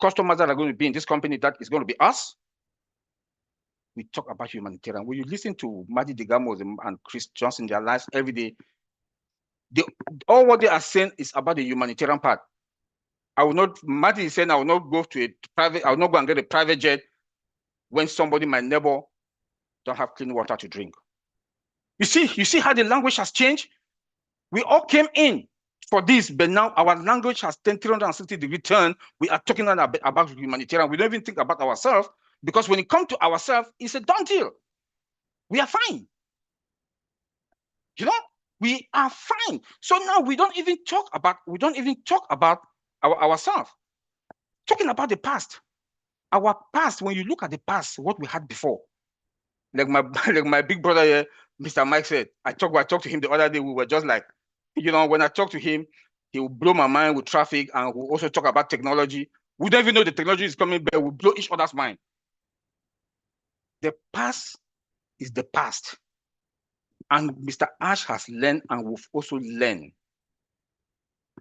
Speaker 9: customers that are going to be in this company, that is going to be us, we talk about humanitarian. When you listen to Madi Digamos and Chris Johnson, their lives every day, all what they are saying is about the humanitarian part. Madi is saying, I will not go and get a private jet when somebody, my neighbor, don't have clean water to drink. You see how the language has changed? We all came in for this, but now our language has 360-degree turn. We are talking about humanitarian. We don't even think about ourselves, because when it comes to ourselves, it's a done deal. We are fine. You know, we are fine. So now we don't even talk about ourselves. Talking about the past. Our past, when you look at the past, what we had before, like my big brother here, Mr. Mike said, I talked to him the other day. We were just like, when I talk to him, he will blow my mind with traffic, and we'll also talk about technology. We don't even know the technology is coming, but we'll blow each other's mind. The past is the past. And Mr. Ash has learned, and we've also learned.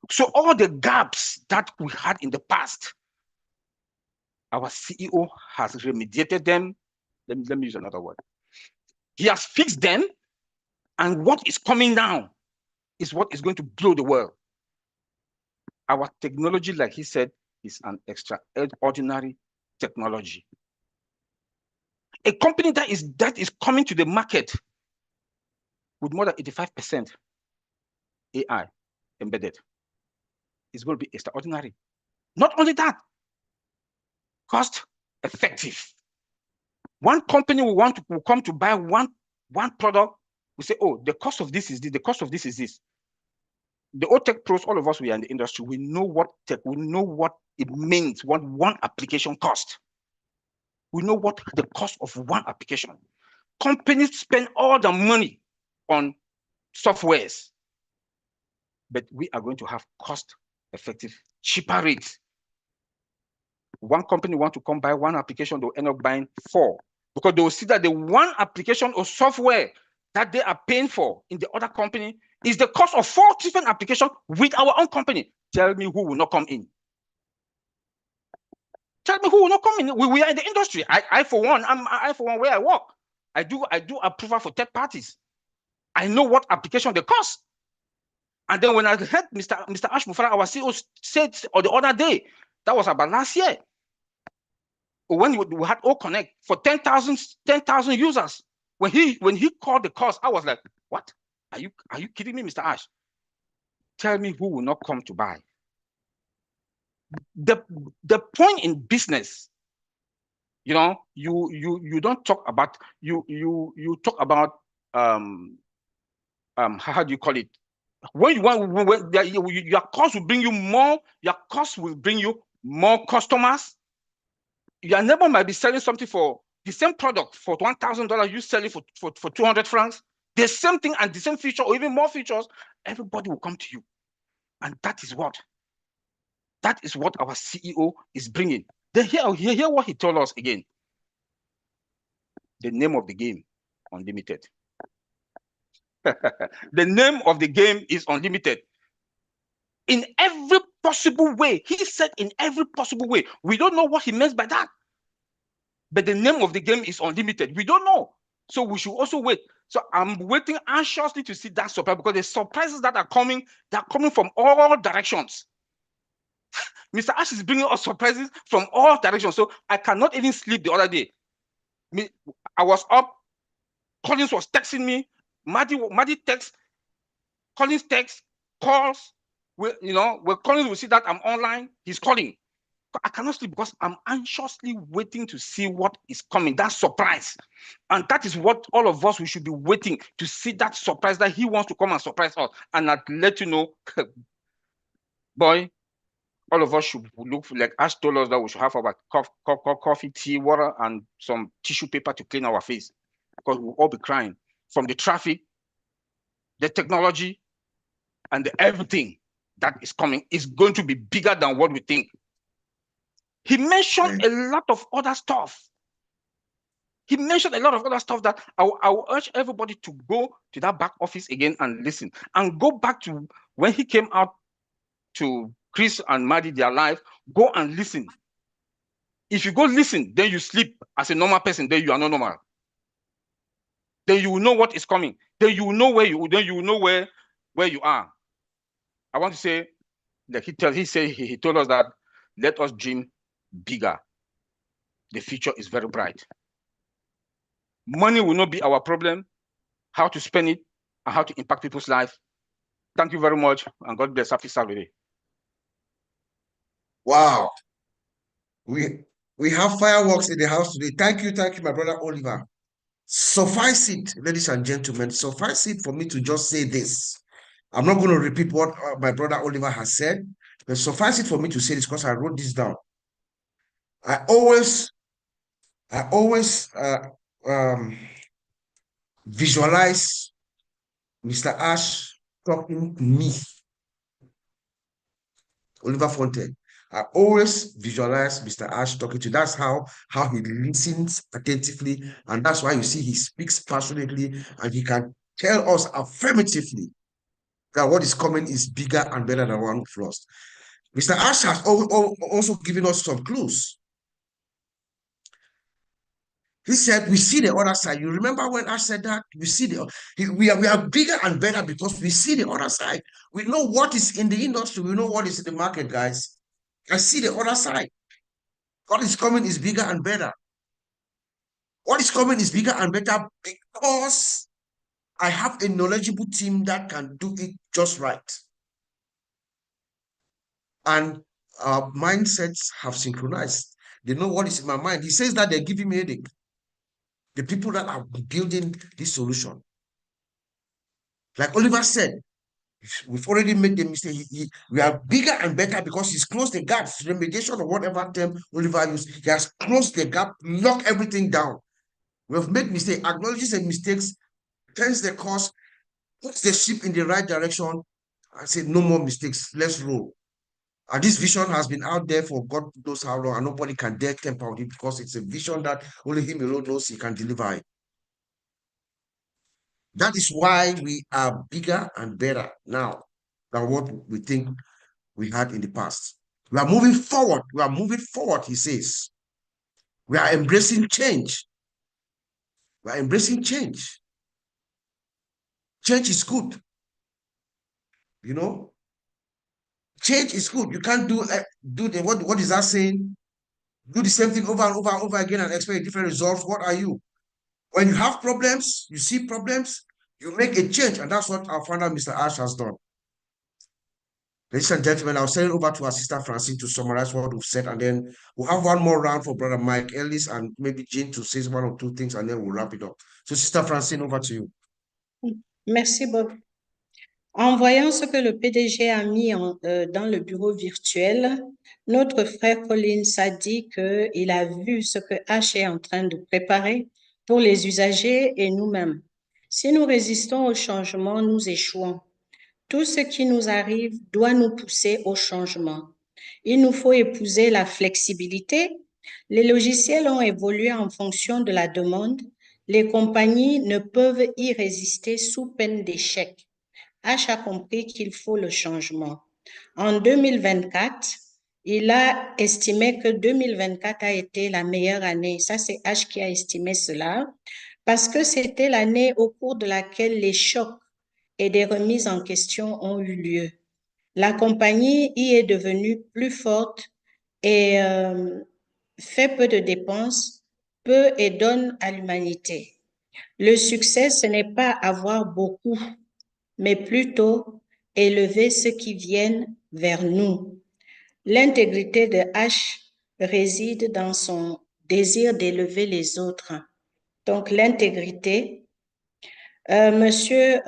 Speaker 9: So all the gaps that we had in the past, our CEO has remediated them. Let me use another word. He has fixed them, and what is coming now is what is going to blow the world. Our technology, like he said, is an extraordinary technology. A company that is coming to the market with more than 85% AI embedded is going to be extraordinary. Not only that, cost effective. One company will come to buy one product. We say, oh, the cost of this is this. The cost of this is this. The OTECH pros, all of us, we are in the industry. We know what it means. What one application cost. We know what the cost of one application. Companies spend all the money on softwares, but we are going to have cost-effective, cheaper rates. One company want to come buy one application, they'll end up buying 4, because they will see that the one application or software that they are paying for in the other company is the cost of 4 different applications with our own company. Tell me who will not come in. Tell me who will not come in. We are in the industry. I for one, where I work, I do approval for third parties. I know what application they cost. And then when I heard Mr. Ash Mufara, our CEO, said the other day, that was about last year, when we had OConnect for 10,000 users. When he called the cost, I was like, what? Are you kidding me, Mr. Ash? Tell me who will not come to buy. The point in business, you don't talk about, you talk about how do you call it? When your cost will bring you more customers. Your neighbor might be selling something for the same product for $1,000, you sell it for 200 francs. the same thing and the same feature or even more features, everybody will come to you. And that is what our CEO is bringing. Then hear what he told us again. The name of the game, unlimited. The name of the game is unlimited. In every possible way. He said in every possible way. We don't know what he meant by that. But the name of the game is unlimited. We don't know. So we should also wait. So I'm waiting anxiously to see that surprise, because the surprises that are coming, they're coming from all directions. Mr. Ash is bringing us surprises from all directions. So I cannot even sleep the other day. I was up. Collins was texting me. Maddie text. Collins text, calls. When Collins will see that I'm online, he's calling. I cannot sleep because I'm anxiously waiting to see what is coming, that surprise. And that is what all of us, we should be waiting to see, that surprise that he wants to come and surprise us. And I'd let you know, boy, all of us should look like Ash told us that we should have our coffee, tea, water, and some tissue paper to clean our face, because we'll all be crying from the traffic, the technology, and everything that is coming is going to be bigger than what we think. He mentioned a lot of other stuff. He mentioned a lot of other stuff that I will urge everybody to go to that back office again and listen, and go back to when he came out to Chris and Maddie, their live. Go and listen. If you go listen, then you sleep as a normal person, then you are not normal. Then you will know what is coming. Then you will know where you are. I want to say that he told us that let us dream bigger. The future is very bright. Money will not be our problem. How to spend it and how to impact people's life. Thank you very much, and God bless. Happy Saturday.
Speaker 2: Wow. We have fireworks in the house today. Thank you, my brother Oliver. Suffice it, ladies and gentlemen, suffice it for me to just say this. I'm not going to repeat what my brother Oliver has said, but suffice it for me to say this because I wrote this down. I always visualize Mr. Ash talking to me, Oliver Fontaine. I always visualize Mr. Ash talking to. That's how he listens attentively, and that's why you see he speaks passionately, and he can tell us affirmatively that what is coming is bigger and better than one lost. Mr. Ash has also given us some clues. He said, we see the other side. You remember when Ash said that? We see we are bigger and better because we see the other side. We know what is in the industry. We know what is in the market, guys. I see the other side. What is coming is bigger and better. What is coming is bigger and better because I have a knowledgeable team that can do it just right. And our mindsets have synchronized. They know what is in my mind. He says that they're giving me a headache. The people that are building this solution. Like Oliver said, we've already made the mistake. We are bigger and better because he's closed the gaps, remediation or whatever term Oliver used. He has closed the gap, locked everything down. We have made mistakes, acknowledges the mistakes, turns the course, puts the ship in the right direction, and say, no more mistakes, let's roll. And this vision has been out there for God knows how long, and nobody can dare temper it because it's a vision that only him alone knows he can deliver it. That is why we are bigger and better now than what we think we had in the past. We are moving forward. We are moving forward, he says. We are embracing change. We are embracing change. Change is good. You know? Change is good. You can't do what is that saying? Do the same thing over and over and over again and expect different results. What are you? When you have problems, you see problems, you make a change. And that's what our founder, Mr. Ash, has done. Ladies and gentlemen, I'll send it over to our sister Francine to summarize what we've said, and then we'll have one more round for Brother Mike Ellis and maybe Jean to say one or two things, and then we'll wrap it up. So, Sister Francine, over to you.
Speaker 7: Merci, Bob. En voyant ce que le PDG a mis dans le bureau virtuel, notre frère Collins a dit qu'il a vu ce que H est en train de préparer pour les usagers et nous-mêmes. Si nous résistons au changement, nous échouons. Tout ce qui nous arrive doit nous pousser au changement. Il nous faut épouser la flexibilité. Les logiciels ont évolué en fonction de la demande. Les compagnies ne peuvent y résister sous peine d'échec. H a compris qu'il faut le changement. En 2024, il a estimé que 2024 a été la meilleure année. Ça, c'est H qui a estimé cela, parce que c'était l'année au cours de laquelle les chocs et des remises en question ont eu lieu. La compagnie y est devenue plus forte et fait peu de dépenses, peu et donne à l'humanité. Le succès, ce n'est pas avoir beaucoup, mais plutôt élever ceux qui viennent vers nous. L'intégrité de H réside dans son désir d'élever les autres. Donc l'intégrité, Monsieur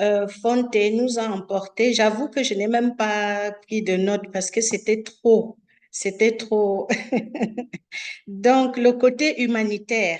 Speaker 7: Fonte nous a emporté. J'avoue que je n'ai même pas pris de notes parce que c'était trop. C'était trop. Donc, le côté humanitaire.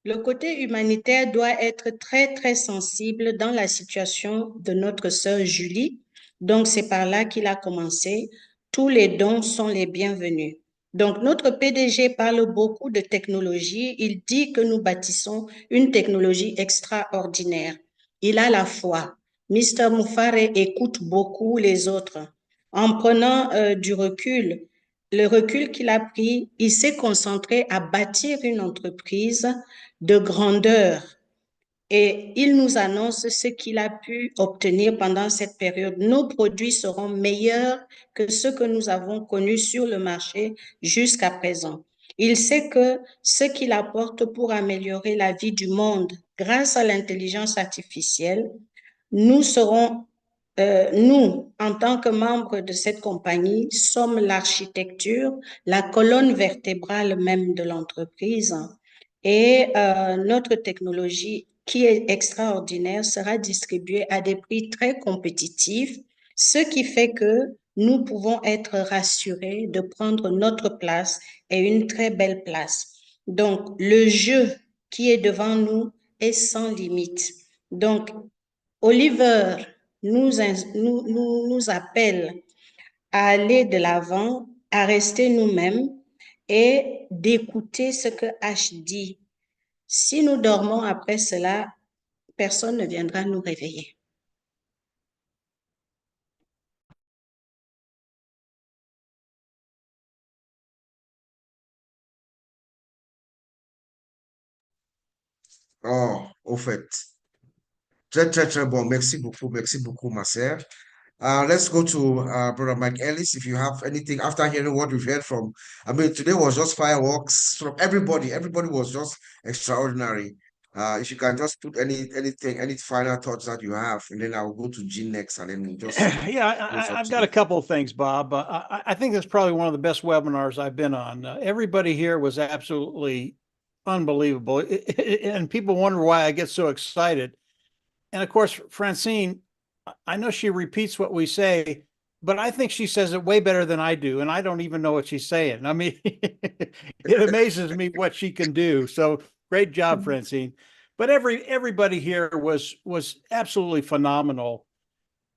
Speaker 7: Le côté humanitaire doit être très, très sensible dans la situation de notre sœur Julie. Donc, c'est par là qu'il a commencé. Tous les dons sont les bienvenus. Donc, notre PDG parle beaucoup de technologie. Il dit que nous bâtissons une technologie extraordinaire. Il a la foi. Mr. Moufare écoute beaucoup les autres. En prenant du recul, le recul qu'il a pris, il s'est concentré à bâtir une entreprise de grandeur. Et il nous annonce ce qu'il a pu obtenir pendant cette période. Nos produits seront meilleurs que ceux que nous avons connus sur le marché jusqu'à présent. Il sait que ce qu'il apporte pour améliorer la vie du monde grâce à l'intelligence artificielle, nous serons, nous, en tant que membres de cette compagnie, sommes l'architecture, la colonne vertébrale même de l'entreprise. Et notre technologie, qui est extraordinaire, sera distribuée à des prix très compétitifs, ce qui fait que nous pouvons être rassurés de prendre notre place et une très belle place. Donc, le jeu qui est devant nous est sans limite. Donc, Oliver nous appelle à aller de l'avant, à rester nous-mêmes et d'écouter ce que H dit. Si nous dormons après cela, personne ne viendra nous réveiller.
Speaker 2: Oh, au fait. Très, très, très bon. Merci beaucoup, ma sœur. Let's go to Brother Mike Ellis. If you have anything after hearing what we've heard from, I mean, today was just fireworks from everybody. Everybody was just extraordinary. If you can just put any final thoughts that you have, and then I'll go to Jean next, and then we'll just
Speaker 5: Yeah,
Speaker 2: close up
Speaker 5: I've got a
Speaker 2: today.
Speaker 5: couple of things, Bob. I think that's probably one of the best webinars I've been on. Everybody here was absolutely unbelievable. And people wonder why I get so excited. And of course, Francine, I know she repeats what we say, but I think she says it way better than I do. And I don't even know what she's saying. I mean, it amazes me what she can do. So great job, Francine. But everybody here was absolutely phenomenal.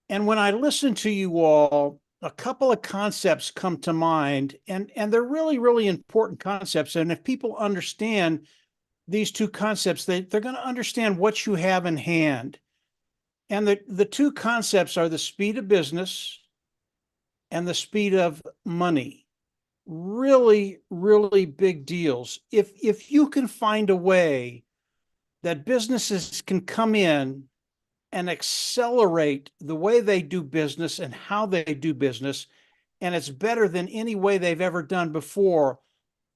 Speaker 5: And when I listen to you all, a couple of concepts come to mind, and they're really, really important concepts. And if people understand these two concepts, they're going to understand what you have in hand. And the two concepts are the speed of business and the speed of money. Really, really big deals. If you can find a way that businesses can come in and accelerate the way they do business and how they do business, and it's better than any way they've ever done before,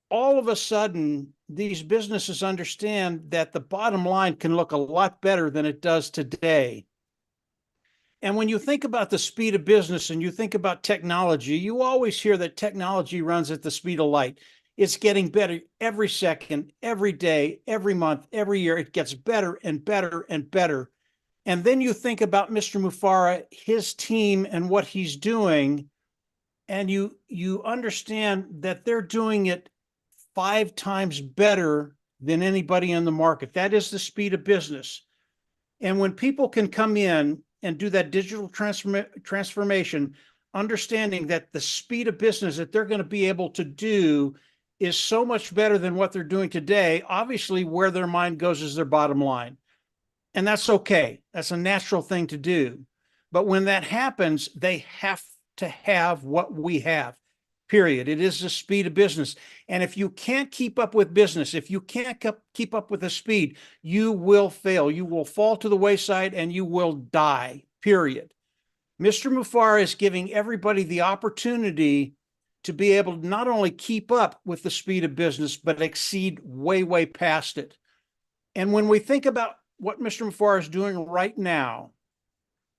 Speaker 5: all of a sudden, these businesses understand that the bottom line can look a lot better than it does today. And when you think about the speed of business and you think about technology, you always hear that technology runs at the speed of light. It's getting better every second, every day, every month, every year. It gets better and better and better. And then you think about Mr. Mufara, his team, and what he's doing, and you understand that they're doing it 5 times better than anybody in the market. That is the speed of business. And when people can come in and do that digital transformation, understanding that the speed of business that they're going to be able to do is so much better than what they're doing today, obviously where their mind goes is their bottom line. And that's okay. That's a natural thing to do. But when that happens, they have to have what we have, period. It is the speed of business. And if you can't keep up with business, if you can't keep up with the speed, you will fail. You will fall to the wayside and you will die, period. Mr. Mufara is giving everybody the opportunity to be able to not only keep up with the speed of business, but exceed way, way past it. And when we think about what Mr. Mufara is doing right now,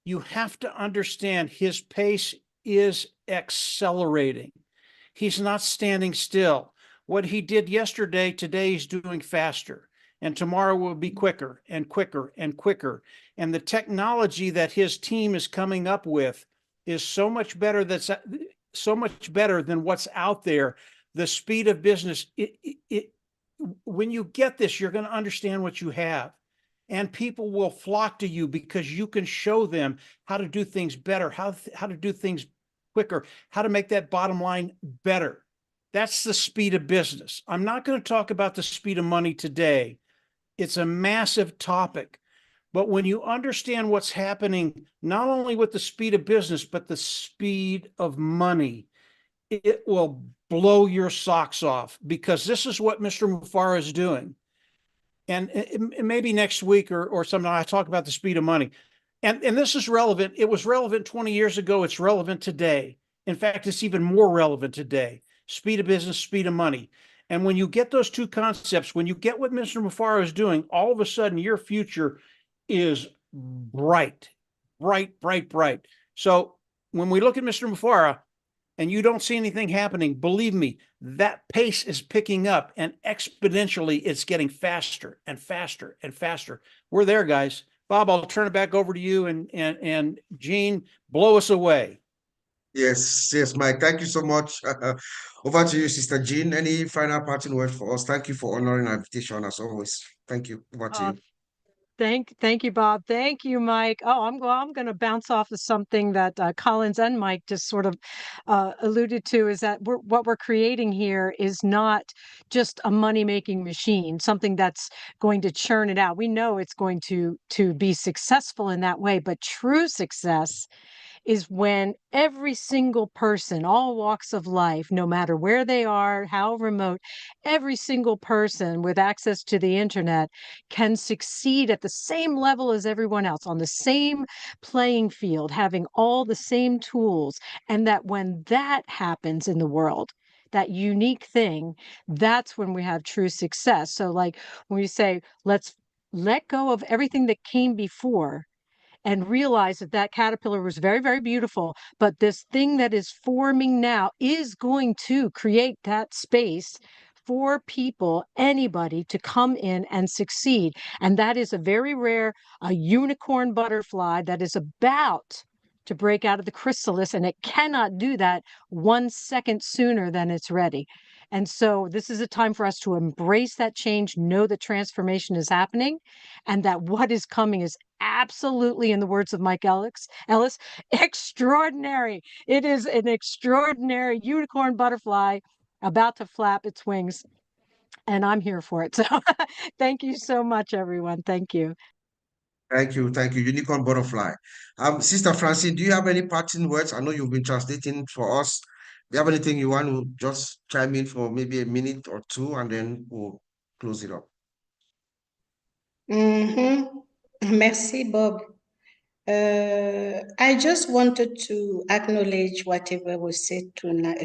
Speaker 5: you have to understand his pace is accelerating. He's not standing still. What he did yesterday, today he's doing faster. And tomorrow will be quicker and quicker and quicker. And the technology that his team is coming up with is so much better. That's so much better than what's out there. The speed of business, when you get this, you're going to understand what you have. And people will flock to you because you can show them how to do things better, how to do things quicker, how to make that bottom line better. That's the speed of business. I'm not going to talk about the speed of money today. It's a massive topic. But when you understand what's happening, not only with the speed of business, but the speed of money, it will blow your socks off, because this is what Mr. Mufara is doing. And maybe next week or something, I talk about the speed of money. And this is relevant. It was relevant 20 years ago. It's relevant today. In fact, it's even more relevant today. Speed of business, speed of money. And when you get those two concepts, when you get what Mr. Mufara is doing, all of a sudden your future is bright, bright, bright, bright. So when we look at Mr. Mufara and you don't see anything happening, believe me, that pace is picking up, and exponentially it's getting faster and faster and faster. We're there, guys. Bob, I'll turn it back over to you, and Gene, blow us away.
Speaker 2: Yes, Mike. Thank you so much. Over to you, Sister Jean. Any final parting word for us? Thank you for honoring our invitation as always. Thank you. Over to you.
Speaker 1: Thank you, Bob. Thank you, Mike. Oh, I'm going to bounce off of something that Collins and Mike just sort of alluded to, is that what we're creating here is not just a money-making machine, something that's going to churn it out. We know it's going to be successful in that way, but true success is when every single person, all walks of life, no matter where they are, how remote, every single person with access to the internet can succeed at the same level as everyone else, on the same playing field, having all the same tools. And that when that happens in the world, that unique thing, that's when we have true success. So like when we say, let's let go of everything that came before and realize that that caterpillar was very, very beautiful, but this thing that is forming now is going to create that space for people, anybody, to come in and succeed. And that is a very rare, a unicorn butterfly that is about to break out of the chrysalis, and it cannot do that 1 second sooner than it's ready. And so this is a time for us to embrace that change, know that transformation is happening, and that what is coming is absolutely, in the words of Mike Ellis, extraordinary. It is an extraordinary unicorn butterfly about to flap its wings, and I'm here for it. So thank you so much, everyone. Thank you.
Speaker 2: Thank you. Unicorn butterfly. Sister Francine, do you have any parting words? I know you've been translating for us. Do you have anything you want to just chime in for maybe a minute or two, and then we'll close it up?
Speaker 7: Merci, Bob. I just wanted to acknowledge whatever was said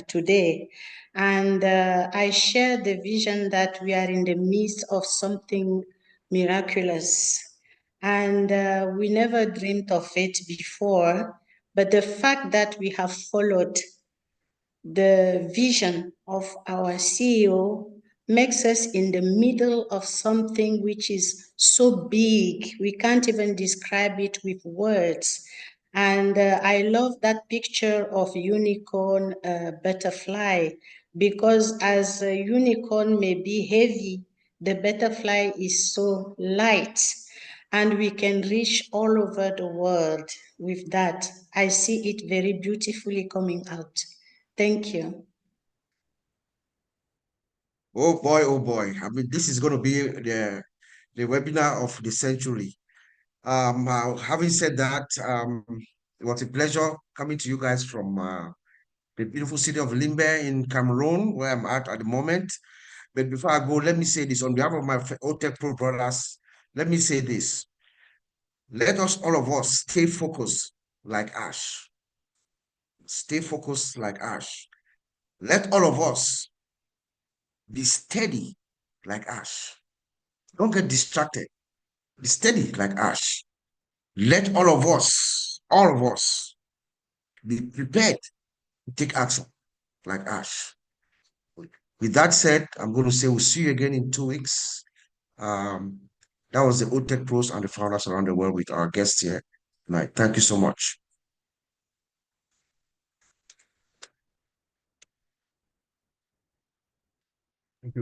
Speaker 7: today. And I share the vision that we are in the midst of something miraculous. And we never dreamed of it before. But the fact that we have followed the vision of our CEO makes us in the middle of something which is so big, we can't even describe it with words. And I love that picture of unicorn butterfly, because as a unicorn may be heavy, the butterfly is so light. and we can reach all over the world with that. I see it very beautifully coming out. Thank you.
Speaker 2: Oh boy, oh boy. I mean, this is going to be the webinar of the century. Having said that, it was a pleasure coming to you guys from the beautiful city of Limbe in Cameroon, where I'm at the moment. But before I go, let me say this on behalf of my OTECH Pro brothers. Let me say this. Let us, all of us, stay focused like ash. Stay focused like ash. Let all of us be steady like ash. Don't get distracted. Be steady like ash. Let all of us, be prepared to take action like ash. With that said, I'm going to say we'll see you again in 2 weeks. That was the OTECH pros and the founders around the world with our guests here tonight. Thank you so much.